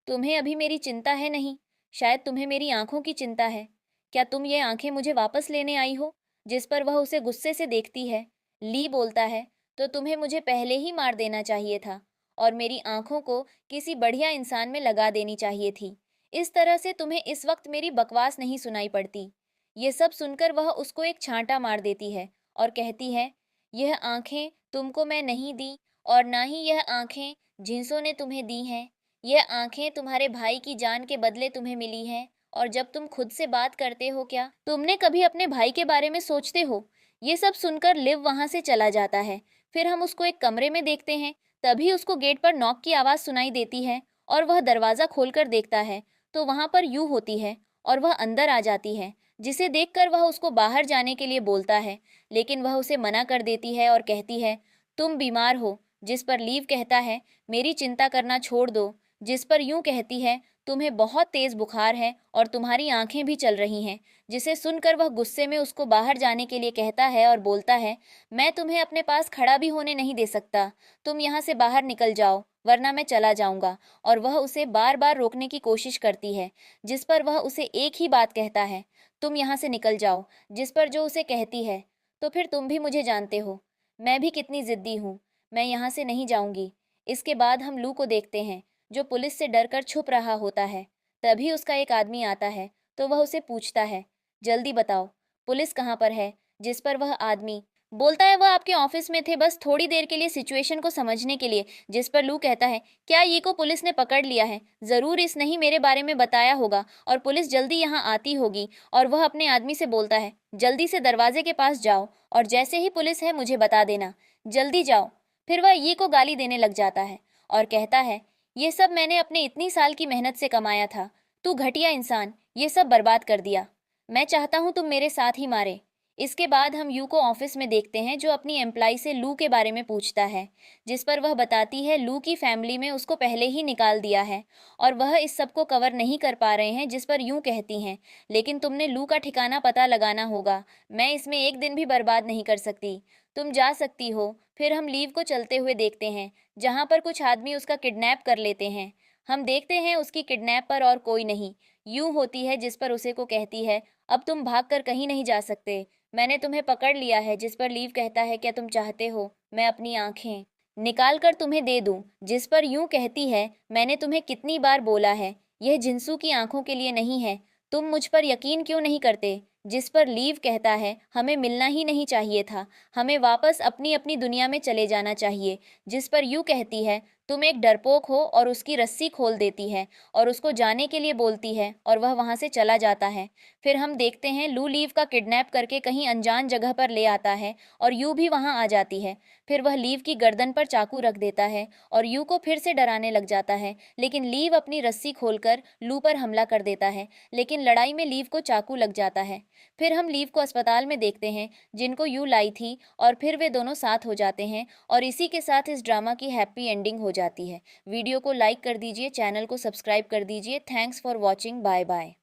तुम्हें अभी मेरी चिंता है नहीं, शायद तुम्हें मेरी आंखों की चिंता है। क्या तुम ये आंखें मुझे वापस लेने आई हो? जिस पर वह उसे गुस्से से देखती है। ली बोलता है, तो तुम्हें मुझे पहले ही मार देना चाहिए था और मेरी आंखों को किसी बढ़िया इंसान में लगा देनी चाहिए थी। इस तरह से तुम्हें इस वक्त मेरी बकवास नहीं सुनाई पड़ती। ये सब सुनकर वह उसको एक छांटा मार देती है और कहती है, यह आंखें तुमको मैं नहीं दी, और ना ही यह आंखें जिन्सों ने तुम्हें दी हैं। यह आंखें तुम्हारे भाई की जान के बदले तुम्हें मिली हैं, और जब तुम खुद से बात करते हो क्या तुमने कभी अपने भाई के बारे में सोचते हो? ये सब सुनकर लिव वहां से चला जाता है। फिर हम उसको एक कमरे में देखते हैं। तभी उसको गेट पर नॉक की आवाज सुनाई देती है और वह दरवाजा खोलकर देखता है तो वहां पर यू होती है और वह अंदर आ जाती है, जिसे देखकर वह उसको बाहर जाने के लिए बोलता है, लेकिन वह उसे मना कर देती है और कहती है तुम बीमार हो। जिस पर लीव कहता है मेरी चिंता करना छोड़ दो। जिस पर यूं कहती है तुम्हें बहुत तेज बुखार है और तुम्हारी आंखें भी चल रही हैं, जिसे सुनकर वह गुस्से में उसको बाहर जाने के लिए कहता है और बोलता है मैं तुम्हें अपने पास खड़ा भी होने नहीं दे सकता, तुम यहाँ से बाहर निकल जाओ वरना मैं चला जाऊंगा। और वह उसे बार बार रोकने की कोशिश करती है, जिस पर वह उसे एक ही बात कहता है तुम यहाँ से निकल जाओ। जिस पर जो उसे कहती है तो फिर तुम भी मुझे जानते हो, मैं भी कितनी जिद्दी हूँ, मैं यहाँ से नहीं जाऊंगी। इसके बाद हम लू को देखते हैं जो पुलिस से डरकर छुप रहा होता है। तभी उसका एक आदमी आता है तो वह उसे पूछता है जल्दी बताओ पुलिस कहाँ पर है। जिस पर वह आदमी बोलता है वह आपके ऑफिस में थे बस थोड़ी देर के लिए सिचुएशन को समझने के लिए। जिस पर लू कहता है क्या ये को पुलिस ने पकड़ लिया है, ज़रूर इसने ही मेरे बारे में बताया होगा और पुलिस जल्दी यहाँ आती होगी। और वह अपने आदमी से बोलता है जल्दी से दरवाजे के पास जाओ और जैसे ही पुलिस है मुझे बता देना, जल्दी जाओ। फिर वह ये को गाली देने लग जाता है और कहता है ये सब मैंने अपने इतनी साल की मेहनत से कमाया था, तू घटिया इंसान ये सब बर्बाद कर दिया, मैं चाहता हूँ तुम मेरे साथ ही मारे। इसके बाद हम यू को ऑफिस में देखते हैं जो अपनी एम्प्लॉय से लू के बारे में पूछता है, जिस पर वह बताती है लू की फैमिली में उसको पहले ही निकाल दिया है और वह इस सब को कवर नहीं कर पा रहे हैं। जिस पर यूं कहती हैं लेकिन तुमने लू का ठिकाना पता लगाना होगा, मैं इसमें एक दिन भी बर्बाद नहीं कर सकती, तुम जा सकती हो। फिर हम लीव को चलते हुए देखते हैं जहाँ पर कुछ आदमी उसका किडनैप कर लेते हैं। हम देखते हैं उसकी किडनैप पर और कोई नहीं यूं होती है, जिस पर उसे को कहती है अब तुम भागकर कहीं नहीं जा सकते, मैंने तुम्हें पकड़ लिया है। जिस पर लीव कहता है क्या तुम चाहते हो मैं अपनी आंखें निकाल कर तुम्हें दे दूं। जिस पर यूं कहती है मैंने तुम्हें कितनी बार बोला है यह जिंसू की आंखों के लिए नहीं है, तुम मुझ पर यकीन क्यों नहीं करते। जिस पर लीव कहता है हमें मिलना ही नहीं चाहिए था, हमें वापस अपनी अपनी दुनिया में चले जाना चाहिए। जिस पर यूं कहती है तुम एक डरपोक हो और उसकी रस्सी खोल देती है और उसको जाने के लिए बोलती है और वह वहां से चला जाता है। फिर हम देखते हैं लू लीव का किडनैप करके कहीं अनजान जगह पर ले आता है और यू भी वहां आ जाती है। फिर वह लीव की गर्दन पर चाकू रख देता है और यू को फिर से डराने लग जाता है, लेकिन लीव अपनी रस्सी खोलकर लू पर हमला कर देता है, लेकिन लड़ाई में लीव को चाकू लग जाता है। फिर हम लीव को अस्पताल में देखते हैं जिनको यू लाई थी और फिर वे दोनों साथ हो जाते हैं और इसी के साथ इस ड्रामा की हैप्पी एंडिंग हो जाती है। वीडियो को लाइक कर दीजिए, चैनल को सब्सक्राइब कर दीजिए। Thanks for watching, bye bye.